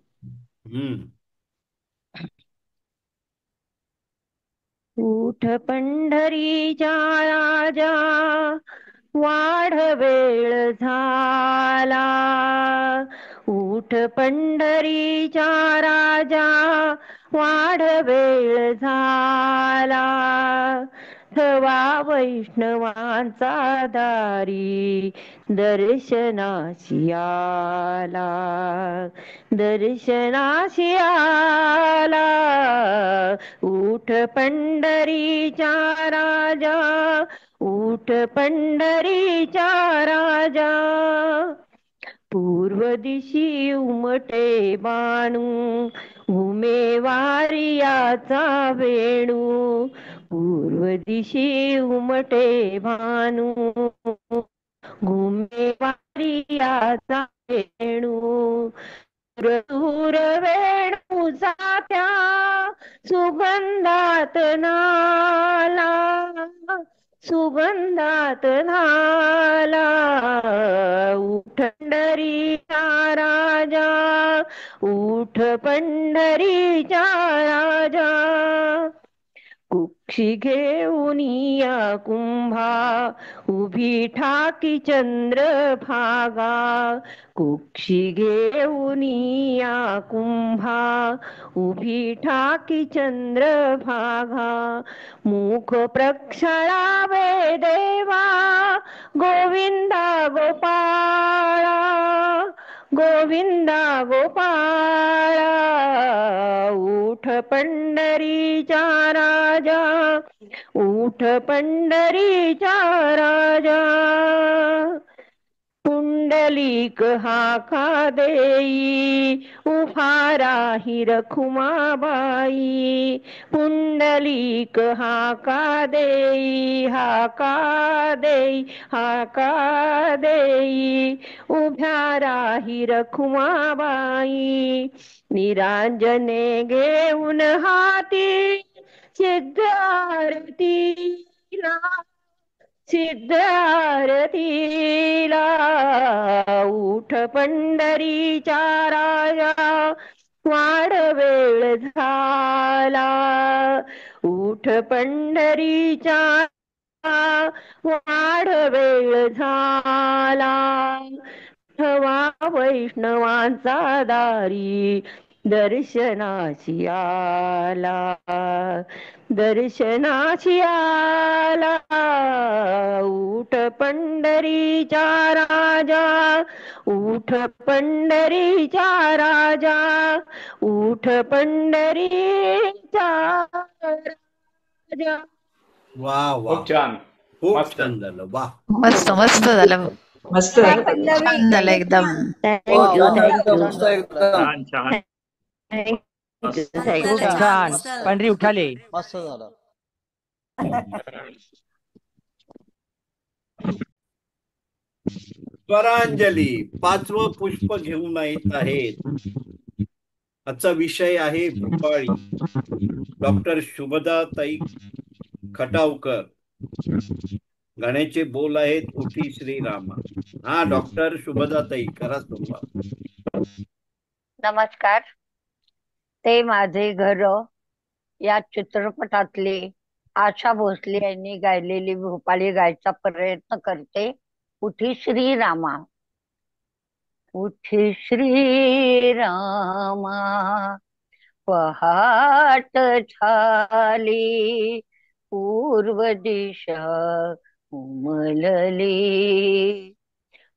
[SPEAKER 6] उठ पंढरीच्या राजा वाढ वेळ झाला. उठ पंढरीच्या राजा वाढ वेळ झाला. थवा वैष्णवांचा दारी दर्शनाशी आला. दर्शनाशी आला. उठ पंढरीच्या राजा उठ पंढरीच्या राजा. पूर्व दिशी उमटे बाणू उमेवारियाचा वेणू. पूर्व दिशी उमटे भानू घुमेवारियाचा वेणू. दूर वेणूचा त्या सुगंधात नाला, सुगंधात नाला. उठ पंढरीचा राजा, उठ पंढरीचा राजा. कुक्षी घेऊन या कुंभा, उभी ठाकी चंद्रभागा. कुक्षी घेऊन या कुंभा, उभी ठाकी चंद्रभागा. मुख प्रक्षाळावे देवा, गोविंदा गोपाळा, गोविंदा गोपाळा. उठ पंढरीचा राजा, उठ पंढरीचा राजा. पुंडलिक हाका देई, उभा राही रखुमाबाई. पुंडलिक हाका देई, हाका देई, हाका देई. उभ्या राही रखुमाबाई. निरांजने घेऊन हाती, सिद्ध आरतीला, सिद्ध आरतीला. उठ पंढरीचा राजा, वाढ वेळ झाला. उठ पंढरीचा, वाढ वेळ झाला. ठवा वैष्णवांचा दारी, दर्शनाची आला, दर्शनाची आला. उठ पंढरीचा राजा, उठ पंढरीचा राजा. उठ पंढरीचा राजा.
[SPEAKER 1] वा वा,
[SPEAKER 10] खूप छान,
[SPEAKER 1] खूप
[SPEAKER 10] मस्त.
[SPEAKER 1] छान झालं. वा,
[SPEAKER 2] मस्त मस्त झालं.
[SPEAKER 3] मस्त
[SPEAKER 2] छान झालं एकदम.
[SPEAKER 6] थँक्यू थँक्यू
[SPEAKER 3] मस्त एकदम
[SPEAKER 7] छान छान.
[SPEAKER 6] थँक्यू.
[SPEAKER 4] छान. पंढरी उठाले.
[SPEAKER 13] मस्त झालं.
[SPEAKER 1] स्वरांजली 5वं पुष्प घेऊन येत आहेत. आजचा विषय आहे भूपाळी. डॉक्टर शुभदाताई खटावकर. गाण्याचे बोल आहेत उठी श्रीरामा. हा, डॉक्टर शुभदाताई करा सुरुवात.
[SPEAKER 14] नमस्कार. ते माझे घर या चित्रपटातली आशा भोसले यांनी गायलेली भूपाळी गायचा प्रयत्न करते. उठी श्रीरामा, उठी श्रीरामा. पहाट झाली, पूर्व दिशा उमलली.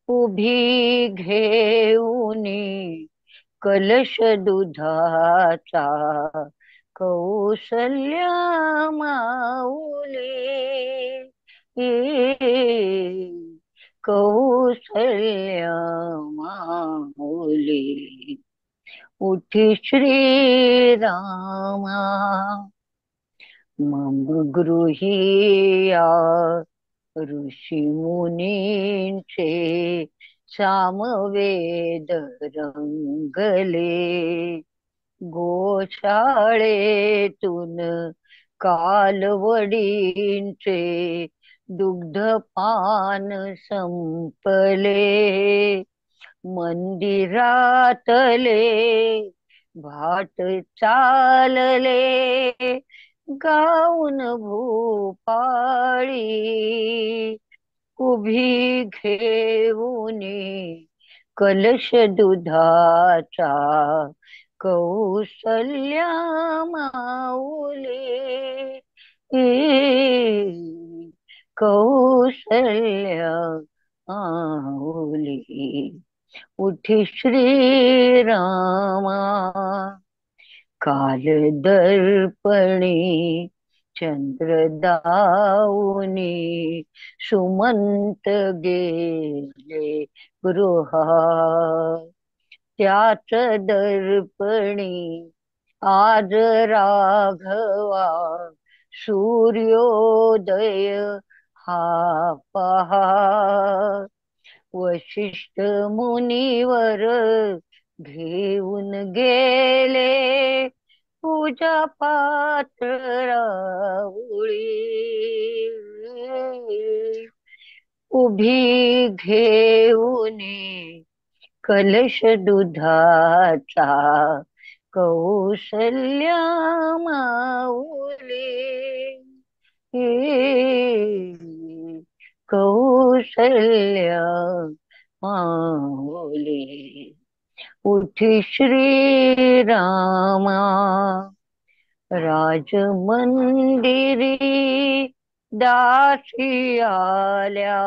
[SPEAKER 14] उभी घेऊनी कलश दुधाचा, कौसल्या माऊली. कौसल्या माऊली. उठी श्रीरामा. मम गृहीया ऋषी मुनींचे, सामवेद रंगले. गोशाळेतून कालवडींचे दुग्धपान संपले. मंदिरातले भाट चालले, गाऊन भूपाळी. उभी घेऊनी कलश दुधाचा, कौसल्या माऊली. कौसल्या माऊली. उठी श्रीरामा. काल दर्पणी चंद्रदाऊनी, सुमंत गेले गृहात. त्याच दर्पणी आज राघवा, सूर्योदय हा पहा. वशिष्ठ मुनीवर घेऊन गेले पूजा पात्र राऊळी, उभी घेऊन कलश दुधाचा कौशल्या माऊली, कौशल्या माऊली. उठी श्रीरामा राजमंदिरी, दासी आल्या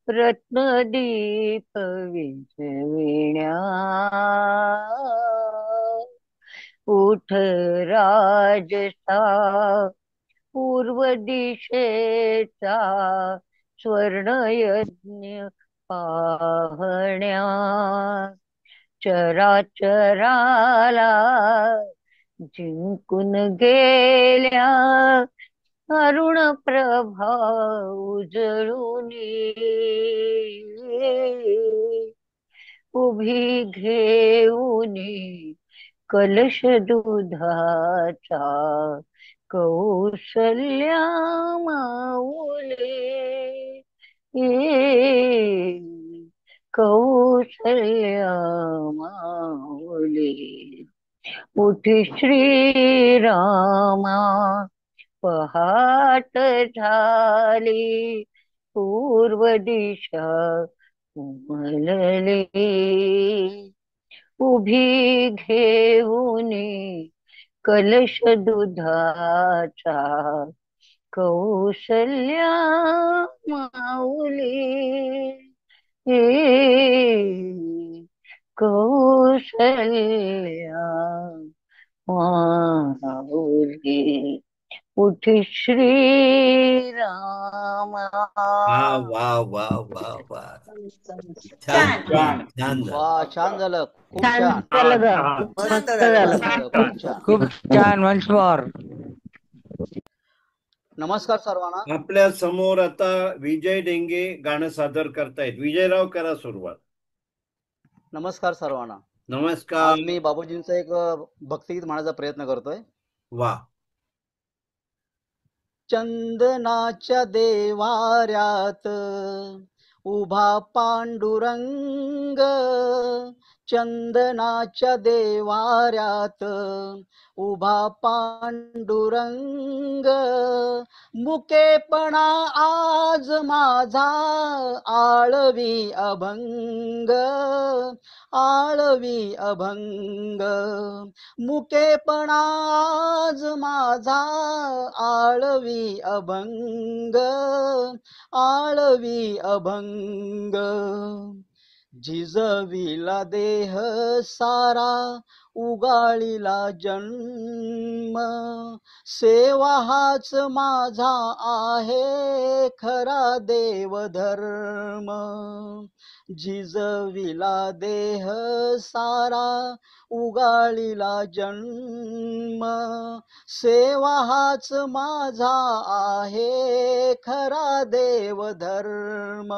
[SPEAKER 14] रत्नदीप विझविण्या. उठ राजसा पूर्व दिशेचा स्वर्णयज्ञ पाहण्या. चराचराला जिंकून गेल्या अरुण प्रभा उजळूनी, उभी घेऊनी कलश दुधाचा कौशल्या माऊली, कौशल्या माऊली. उठी श्रीरामा पहाट झाली, पूर्व दिशा उमलली, उभी घेऊनी कलश दुधाचा कौशल्या माऊली, कौशल्या माऊली. उठी श्रीरामा.
[SPEAKER 1] वा वा वा वा वा,
[SPEAKER 4] छान
[SPEAKER 1] छान छान झालं.
[SPEAKER 4] वा छान झालं, खूप
[SPEAKER 6] छान
[SPEAKER 4] छान,
[SPEAKER 6] झालं ग.
[SPEAKER 4] मस्त
[SPEAKER 6] मस्त
[SPEAKER 4] झालं,
[SPEAKER 6] झालं.
[SPEAKER 4] खूप छान.
[SPEAKER 3] खूप छान. Once more.
[SPEAKER 4] नमस्कार सर्वांना.
[SPEAKER 1] आपल्या समोर आता विजय डेंगे गाणं सादर करतायत. विजयराव, करा सुरुवात.
[SPEAKER 4] नमस्कार सर्वांना.
[SPEAKER 1] नमस्कार.
[SPEAKER 4] आज मी बाबूजींचं एक भक्तिगीत म्हणायचा प्रयत्न करतोय.
[SPEAKER 1] वा.
[SPEAKER 4] चंदनाच्या देवाऱ्यात उभा पांडुरंग, चंदनाच्या देवाऱ्यात उभा पांडुरंग, मुकेपणा आज माझा आळवी अभंग, आळवी अभंग, मुकेपणा आज माझा आळवी अभंग, आळवी अभंग. झिजविला देह सारा उगाळीला जन्म, सेवा हाच माझा आहे खरा देवधर्म. झिजविला देह सारा उगाळीला जन्म, सेवा हाच माझा आहे खरा देवधर्म.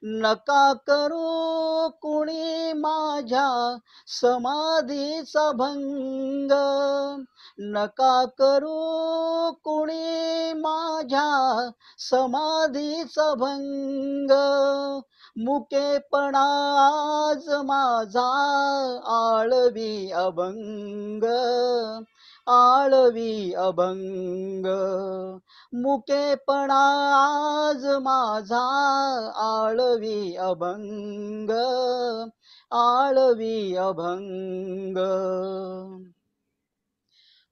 [SPEAKER 4] नका करू कुणी माझ्या समाधीचा भंग, नका करू कुणी माझ्या समाधीचा भंग, मुकेपणा आज माझा आळवी अभंग, आळवी अभंग, मुकेपणा आज माझा आळवी अभंग, आळवी अभंग.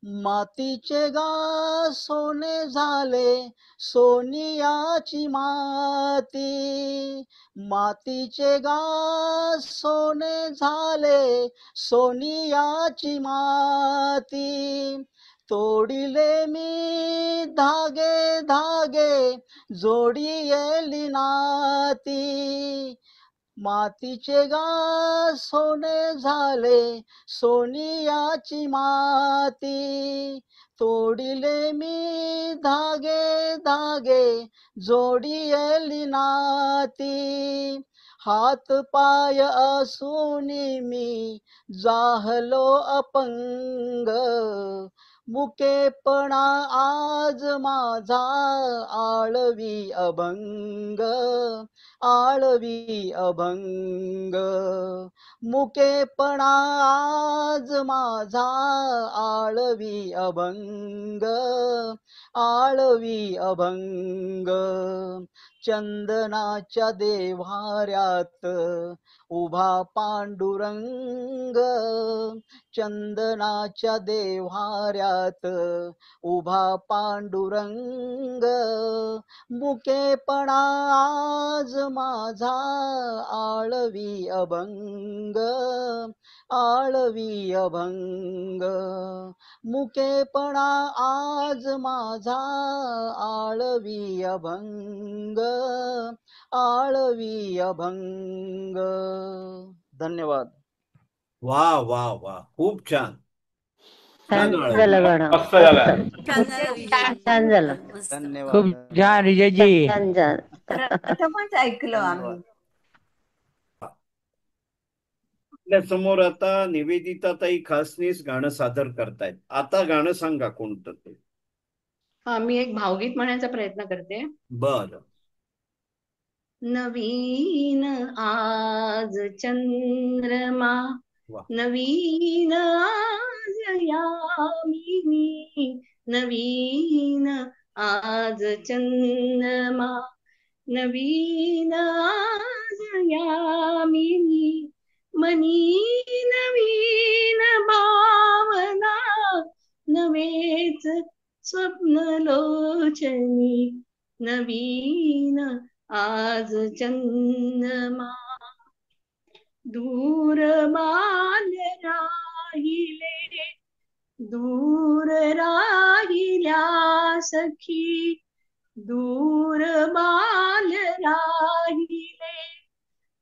[SPEAKER 4] मातीचे गा सोने झाले सोनियाची माती, मातीचे गा सोने झाले सोनियाची माती. तोडिले मी धागे धागे जोडियेली नाती, मातीचे गा सोने झाले सोनियाची माती. तोडिले मी धागे धागे जोडियेली नाती, हात पाय असूनी मी जाहलो अपंग, मुकेपणा आज माझा आळवी अभंग, आळवी अभंग. मुकेपणा आज माझा आळवी अभंग, आळवी अभंग. चंदनाच्या देव्हाऱ्यात उभा पांडुरंग, चंदनाच्या देव्हाऱ्यात उभा पांडुरंग. मुकेपणा आज माझा आळवी अभंग, आळवी अभंग. मुकेपणा आज माझा आळवी अभंग, आळवी अभंग. धन्यवाद.
[SPEAKER 1] वा वा वा, खूप छान.
[SPEAKER 6] छान
[SPEAKER 1] छान
[SPEAKER 6] झालं गाणं.
[SPEAKER 10] मस्त झालं.
[SPEAKER 6] छान झालं.
[SPEAKER 4] धन्यवाद.
[SPEAKER 12] खूप छान विजयजी.
[SPEAKER 6] छान छान.
[SPEAKER 2] प्रथमच ऐकलं आम्ही.
[SPEAKER 1] आपल्या समोर आता निवेदिताताई खासनीस गाणं सादर करतायत. आता गाणं सांगा कोणतं ते.
[SPEAKER 5] हा, मी एक भावगीत म्हणायचा प्रयत्न करते.
[SPEAKER 1] बर.
[SPEAKER 5] नवीन आज चंद्रमा,
[SPEAKER 1] वा.
[SPEAKER 5] नवीन आज यामिनी, नवीन आज चंद्रमा, नवीन आज यामिनी. मनी नवीन भावना, नवेच स्वप्न लोचनी, नवीन आज चंद्रमा. दूर बाल राहिले, दूर राहिल्या सखी, दूर बाल राहिले,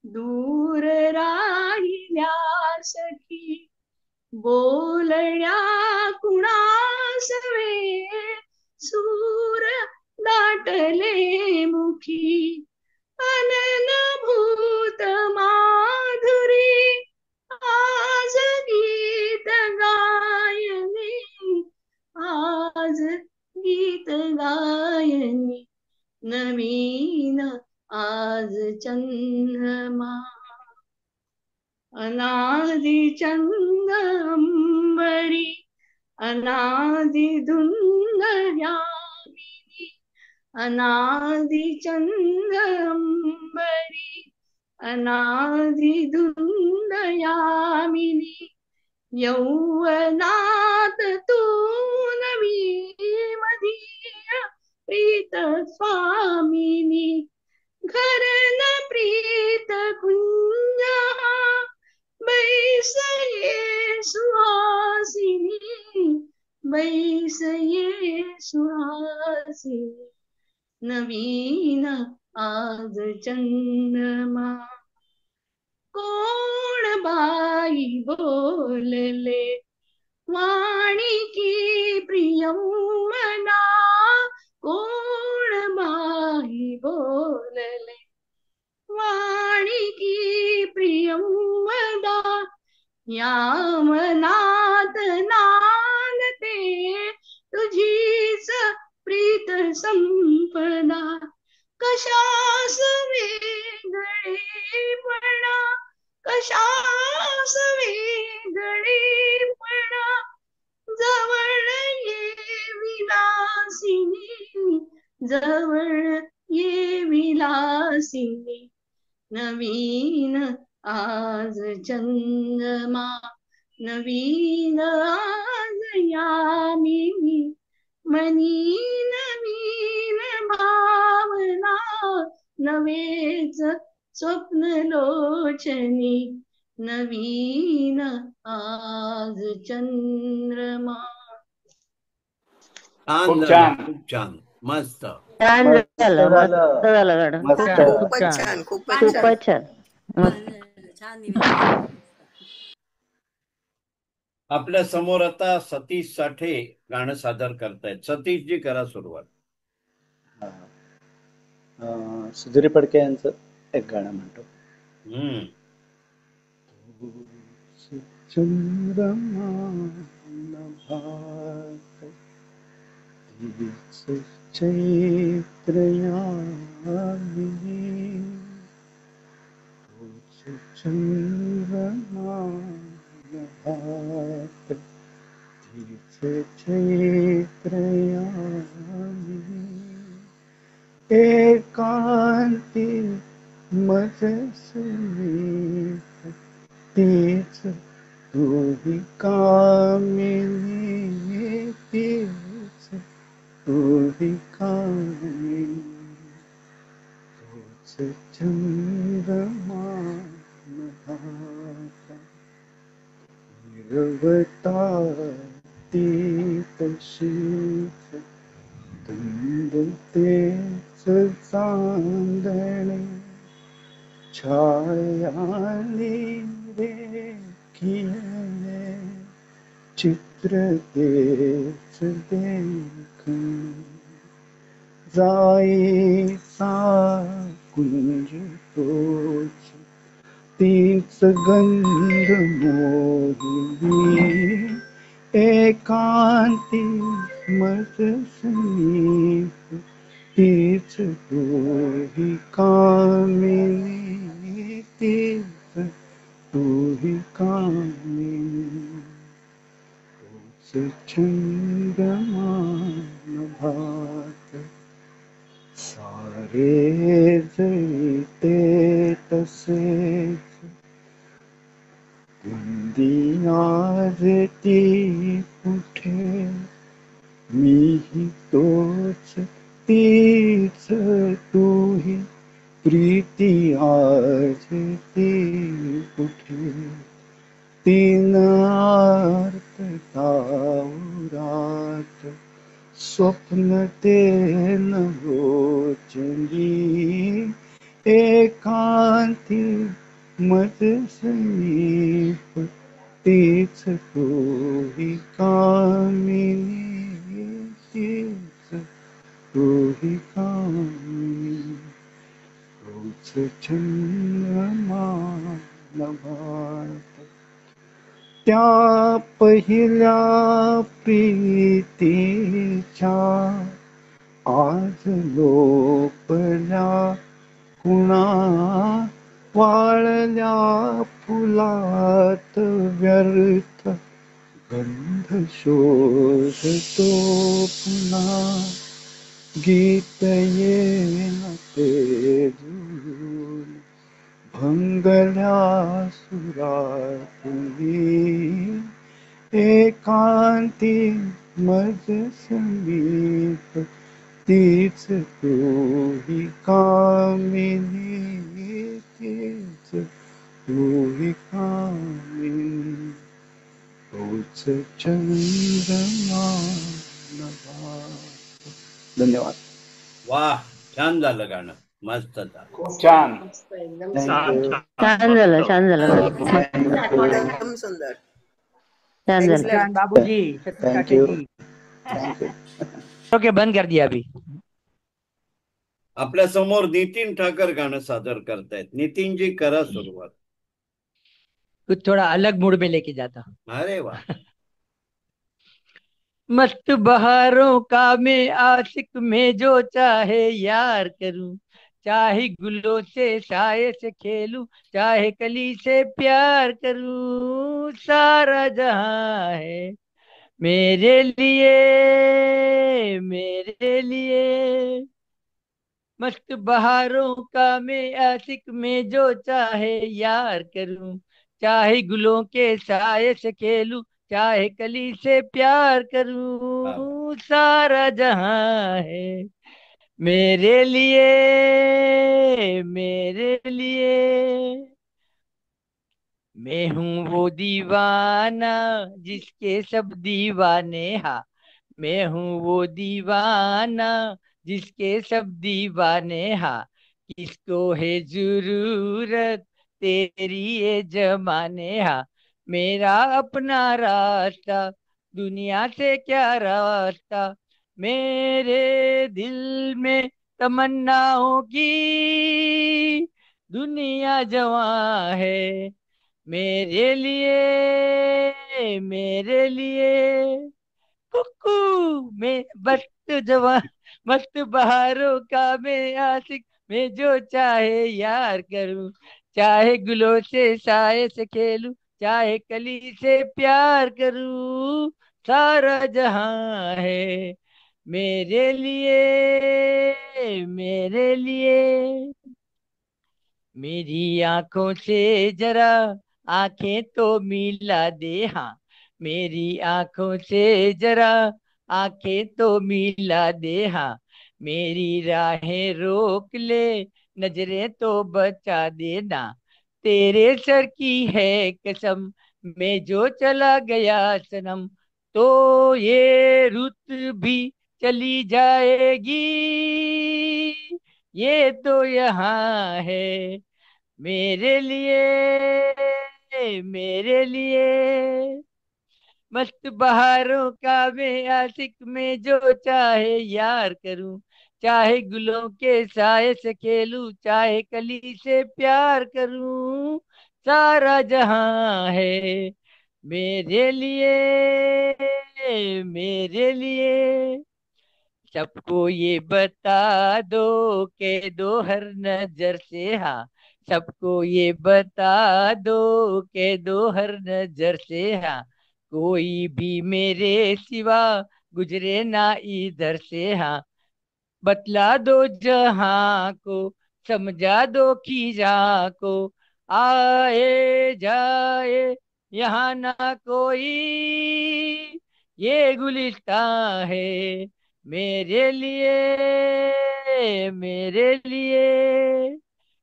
[SPEAKER 5] दूर राहिल्या सखी. बोलण्या कुणास वे सूर दाटले मुखी, अनन भूत माधुरी आज गीत गायनी, आज गीत गायनी. नवीन आज चंद्रमा, अनादि चंद अंबरी, अनादि धुंद यामिनी, अनादि चंद अंबरी, अनादि धुंद यामिनी. यौवनात तू नवी मधीय प्रीत स्वामिनी, घरन प्रीत कुंज बैस ये सुहासिनी, बैस ये सुहासिनी. नवीन आज चंद्रमा. कोण बाई बोलले वाणी की प्रियमना, कोण बाई बोलले वाणी की प्रियमदा. यामनात नांदते तुझीच प्रीत संपदा. कशास वेगळेपणा, कशास वेगळेपणा. जवळ ये विलासिनी, जवळ ये विलासिनी. नवीन आज चंद्रमा, नवीन आज यामिनी. मनी नवीन भावना, नवेच स्वप्न लोचनी. नवीन आज चंद्रमा.
[SPEAKER 1] छान
[SPEAKER 10] खूप
[SPEAKER 1] झालं,
[SPEAKER 10] छान.
[SPEAKER 1] खूप छान, मस्त.
[SPEAKER 6] छान झालं. मस्त झालं गाणं.
[SPEAKER 2] खूपच छान, खूपच छान.
[SPEAKER 6] खूपच छान. मस्त.
[SPEAKER 2] छान निवेदन.
[SPEAKER 1] आपल्या समोर आता सतीश साठे गाणं सादर करतायत. सतीशजी करा सुरुवात.
[SPEAKER 13] सुधीर फडके यांचं एक गाणं म्हणतो.
[SPEAKER 1] हम्म.
[SPEAKER 10] चंद्रमा नभात तीच चैत्र यामिनी तोच चंद्रमा नभात तीच चैत्र यामिनी एकांती मज समीप तीच तुही कामिनी तीच तुही कामिनी तोच चंद्रमा नभाता निरवता तशीच दंड तेच चांदणे छायाली रेखिले चित्र तेच देखणे जाईचा कुंज तोच तीच गंध मोहिनी एकांती मज समीप तीच तूही कामिनी तीच तूही कामिनी तोच चंद्रमा नभात सारे जळीते तसेच आरती कुठे मीही तोच तीच तूही प्रीती आरती कुठे तीन आर्त तावरात स्वप्न ते नभोचली एकांती मज समीप तीच तूही कामिनी तीच तूही कामिनी तोच चंद्रमा नभात त्या पहिल्या प्रीतीच्या आज लोपल्या कुणा वाळल्या फुलात व्यर्थ गंध शोधतो पुन्हा गीत येन ते जुळून भंगल्या सुरातुनी एकांती मज समीप तीच तूही कामिनी तीच तूही कामिनी तोच चंद्रमा नभात. धन्यवाद.
[SPEAKER 1] वाह, छान झालं गाणं, मस्त झालं.
[SPEAKER 10] खूप छान.
[SPEAKER 5] मस्त, एकदम
[SPEAKER 6] छान झालं, छान झालं.
[SPEAKER 2] एकदम सुंदर.
[SPEAKER 6] छान
[SPEAKER 2] Thanks
[SPEAKER 6] झालं.
[SPEAKER 2] lot.
[SPEAKER 4] Babuji
[SPEAKER 10] thank you. Thank you.
[SPEAKER 4] Okay बंद कर दिया अभी.
[SPEAKER 1] आपल्या समोर नितीन ठाकर गाणं सादर करतायत. नितीनजी करा सुरुवात.
[SPEAKER 4] कुछ थोड़ा अलग मूड में लेके जाता.
[SPEAKER 1] अरे वाह.
[SPEAKER 4] मस्त बहारों का मैं आशिक में जो चाहे यार करूं, चाहे गुलों से साये से खेलूं, चाहे कली से प्यार करूं, सारा जहां है मेरे लिए मेरे लिए. मस्त बहारों का मैं आशिक में जो चाहे यार करूं, चाहे गुलों के साये से खेलूं, चाहे कली से प्यार करूं, सारा जहां है मेरे लिए मेरे लिए. मैं हूँ वो दीवाना जिसके सब दीवाने हाँ, मैं हूँ वो दीवाना जिसके सब दीवाने हाँ, किसको है जरूरत तेरी ये जमाने हाँ, मेरा अपना रास्ता दुनिया से क्या रास्ता, मेरे दिल में तमन्नाओं की दुनिया जवां है मेरे लिए, मेरे लिए। कुकू मैं मस्त जवां, मस्त बहारों का मैं आशिक, मैं जो चाहे यार करूं, चाहे गुलों से साए से खेलूं, चाहे कली से प्यार करूं, सारा जहां है मेरे लिए, मेरे लिए। मेरी आंखों से जरा आंखें तो मिला दे, हाँ मेरी आंखों से जरा आंखें तो मिला दे, हाँ मेरी राहें रोक ले, नजरें तो बचा देना, तेरे सर की है कसम, मैं जो चला गया सनम, तो ये रुत भी चली जाएगी, ये तो यहाँ है मेरे लिए, मेरे लिए। मस्त बहारों का मैं आशिक, में जो चाहे यार करूं, चाहे गुलों के साए से खेलूं, चाहे कली से प्यार करूं, सारा जहां है मेरे लिए, मेरे लिए। सबको ये बता दो के दो हर नजर से, हाँ सबको ये बता दो के दो हर नजर से, हाँ कोई भी मेरे सिवा गुजरे ना इधर से, हाँ बतला दो जहां को, समझा दो खीजा को, आए जाए यहाँ ना कोई, ये गुलिस्तां है मेरे लिए, मेरे लिए।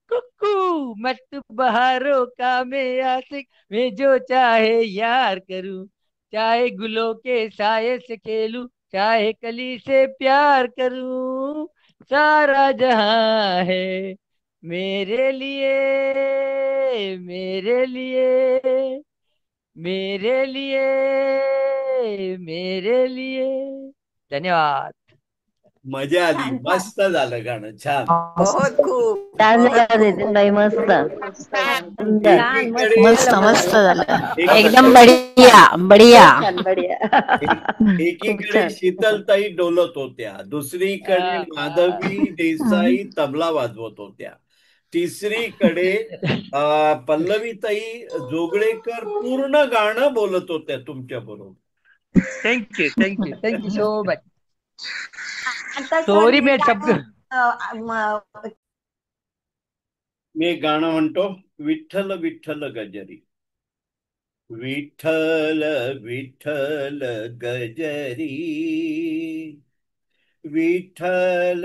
[SPEAKER 4] कुकू मस्त बहारों का मैं आशिक, मैं जो चाहे यार करूं, चाहे गुलों के साए से खेलूं, चाहे कली से प्यार करूं, सारा जहां है मेरे लिए, मेरे लिए, मेरे लिए, मेरे लिए। धन्यवाद।
[SPEAKER 1] मजा आली, मस्त झालं गाणं, छान.
[SPEAKER 2] बहुत खूप
[SPEAKER 6] छान
[SPEAKER 2] बहुत
[SPEAKER 6] झालं
[SPEAKER 2] खूप
[SPEAKER 6] नितीनबाई, मस्त सुंदर.
[SPEAKER 1] एकीकडे
[SPEAKER 2] मस्त मस्त झालं
[SPEAKER 1] एक-
[SPEAKER 6] बढिया बढिया. छान बढिया. खूप
[SPEAKER 1] एकीकडे
[SPEAKER 6] छान.
[SPEAKER 1] शीतलताई डोलत होत्या, दुसरीकडे माधवी देसाई तबला वाजवत होत्या, तिसरीकडे पल्लवीताई जोगळेकर पूर्ण गाणं बोलत होत्या तुमच्या बरोबर.
[SPEAKER 4] Thank you, thank you, thank you so much.
[SPEAKER 8] आता सर
[SPEAKER 4] सॉरी
[SPEAKER 8] हे
[SPEAKER 4] मैं शब्द
[SPEAKER 8] गाणं,
[SPEAKER 1] मी एक गाणं म्हणतो, विठ्ठल विठ्ठल गजरी. विठ्ठल विठ्ठल गजरी, विठ्ठल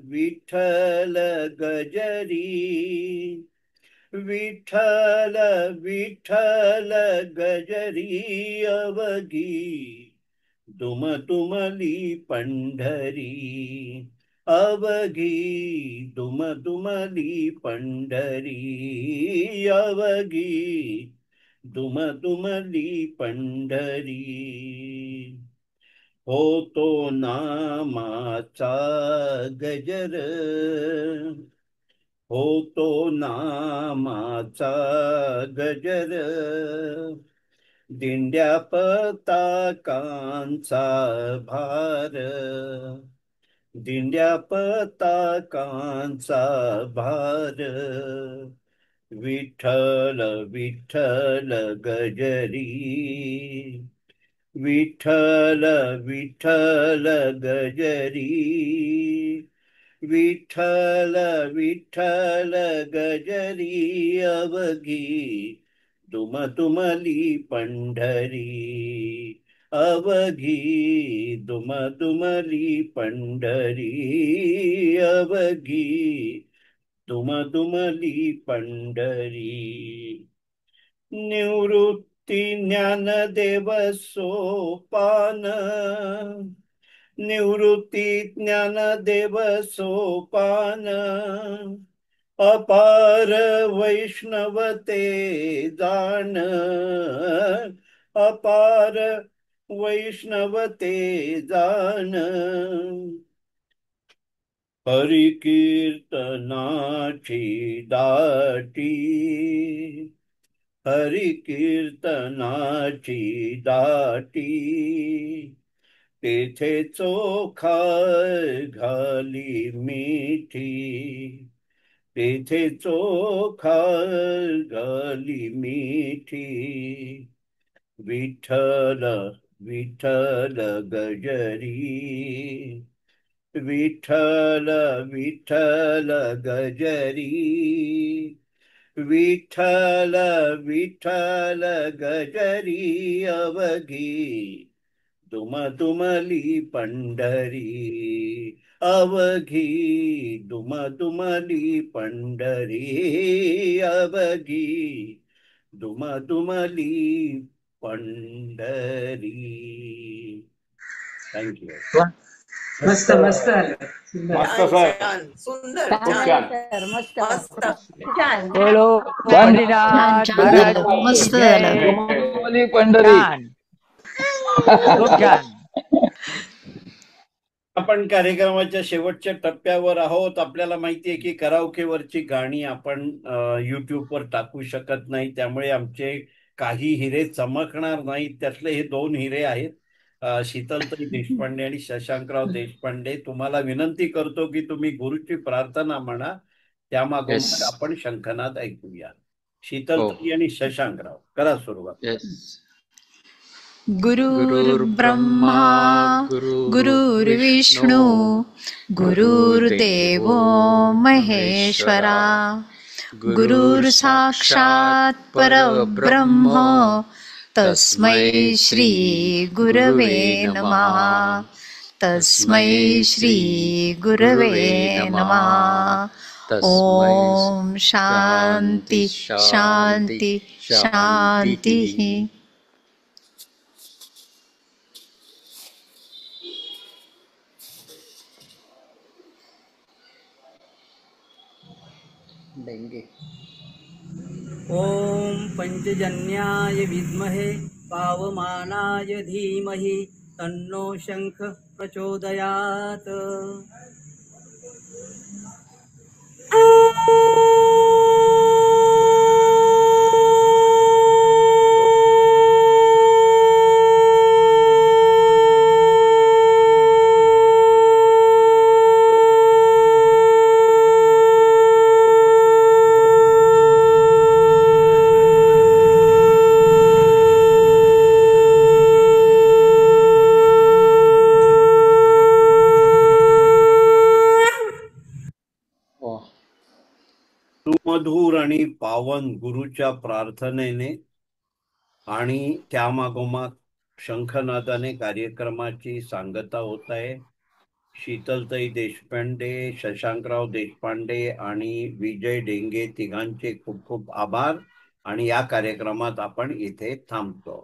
[SPEAKER 1] विठ्ठल गजरी, विठ्ठल विठ्ठल गजरी, अवघी दुमदुमली पंढरी, अवघी दुमदुमली पंढरी, अवघी दुमदुमली पंढरी. होतो नामाचा गजर, होतो नामाचा गजर, दिंड्या पताकांचा भार, दिंड्या पताकांचा भार, विठ्ठल विठ्ठल गजरी, विठ्ठल विठ्ठल गजरी, विठ्ठल विठ्ठल गजरी, अवघी दुमदुमली पंढरी, अवघी दुमदुमली पंढरी, अवघी दुमदुमली पंढरी. निवृत्ती ज्ञानदेव सोपान, निवृत्ती ज्ञानदेव सोपान, अपार वैष्णवते जाण, अपार वैष्णवते जाण, हरी कीर्तनाची दाटी, हरी कीर्तनाची दाटी, तेथे चोखा घाली मिठी, तेथे चोखा घाली मिठी, विठ्ठल विठ्ठल गजरी, विठ्ठल विठ्ठल गजरी, विठ्ठल विठ्ठल गजरी, अवघी दुमदुमली पंढरी, अवघी दुमदुमली पंढरी, अवघी दुमदुमली पंढरी. थँक्यू.
[SPEAKER 3] मस्त मस्त
[SPEAKER 12] मस्त सर.
[SPEAKER 2] सुंदर
[SPEAKER 12] खूप
[SPEAKER 2] छान
[SPEAKER 12] छान.
[SPEAKER 2] मस्त छान
[SPEAKER 4] बोलो
[SPEAKER 10] छान.
[SPEAKER 4] हरिनाथ
[SPEAKER 2] छान
[SPEAKER 4] महाराज
[SPEAKER 2] झालं.
[SPEAKER 4] की
[SPEAKER 2] मस्त
[SPEAKER 4] जय.
[SPEAKER 2] झालं.
[SPEAKER 10] दुमदुमली पंढरी.
[SPEAKER 4] छान. खूप छान.
[SPEAKER 1] आपण कार्यक्रमाच्या शेवटच्या टप्प्यावर आहोत. आपल्याला माहिती आहे की कराओकेवरची गाणी आपण युट्यूबवर टाकू शकत नाही, त्यामुळे आमचे काही हिरे चमकणार नाहीत. त्यातले हे 2 हिरे आहेत, शीतलताई देशपांडे आणि शशांकराव देशपांडे. तुम्हाला विनंती करतो की तुम्ही गुरुची प्रार्थना म्हणा, त्यामागून
[SPEAKER 10] Yes.
[SPEAKER 1] आपण शंखनाद ऐकूया.
[SPEAKER 10] हो.
[SPEAKER 1] शीतलताई आणि शशांकराव, करा सुरुवात.
[SPEAKER 10] Yes.
[SPEAKER 13] गुरुर्ब्रह्मा गुरुर्विष्णू गुरुर्देवो महेश्वरा गुरुर् साक्षात् परब्रह्म तस्मै श्री गुरवे नमः तस्मै श्री गुरवे नमः. ओम शांती शांती शांती.
[SPEAKER 15] ओम पंचजन्याय विद्महे पावमानाय धीमहि तन्नो शंख प्रचोदयात्.
[SPEAKER 1] सुमधुर आणि पावन गुरुच्या प्रार्थनेने आणि त्यामागोमाग शंखनादाने कार्यक्रमाची सांगता होत आहे. शीतलताई देशपांडे, शशांकराव देशपांडे आणि विजय डेंगे तिघांचे खूप खूप आभार. आणि या कार्यक्रमात आपण इथे थांबतो.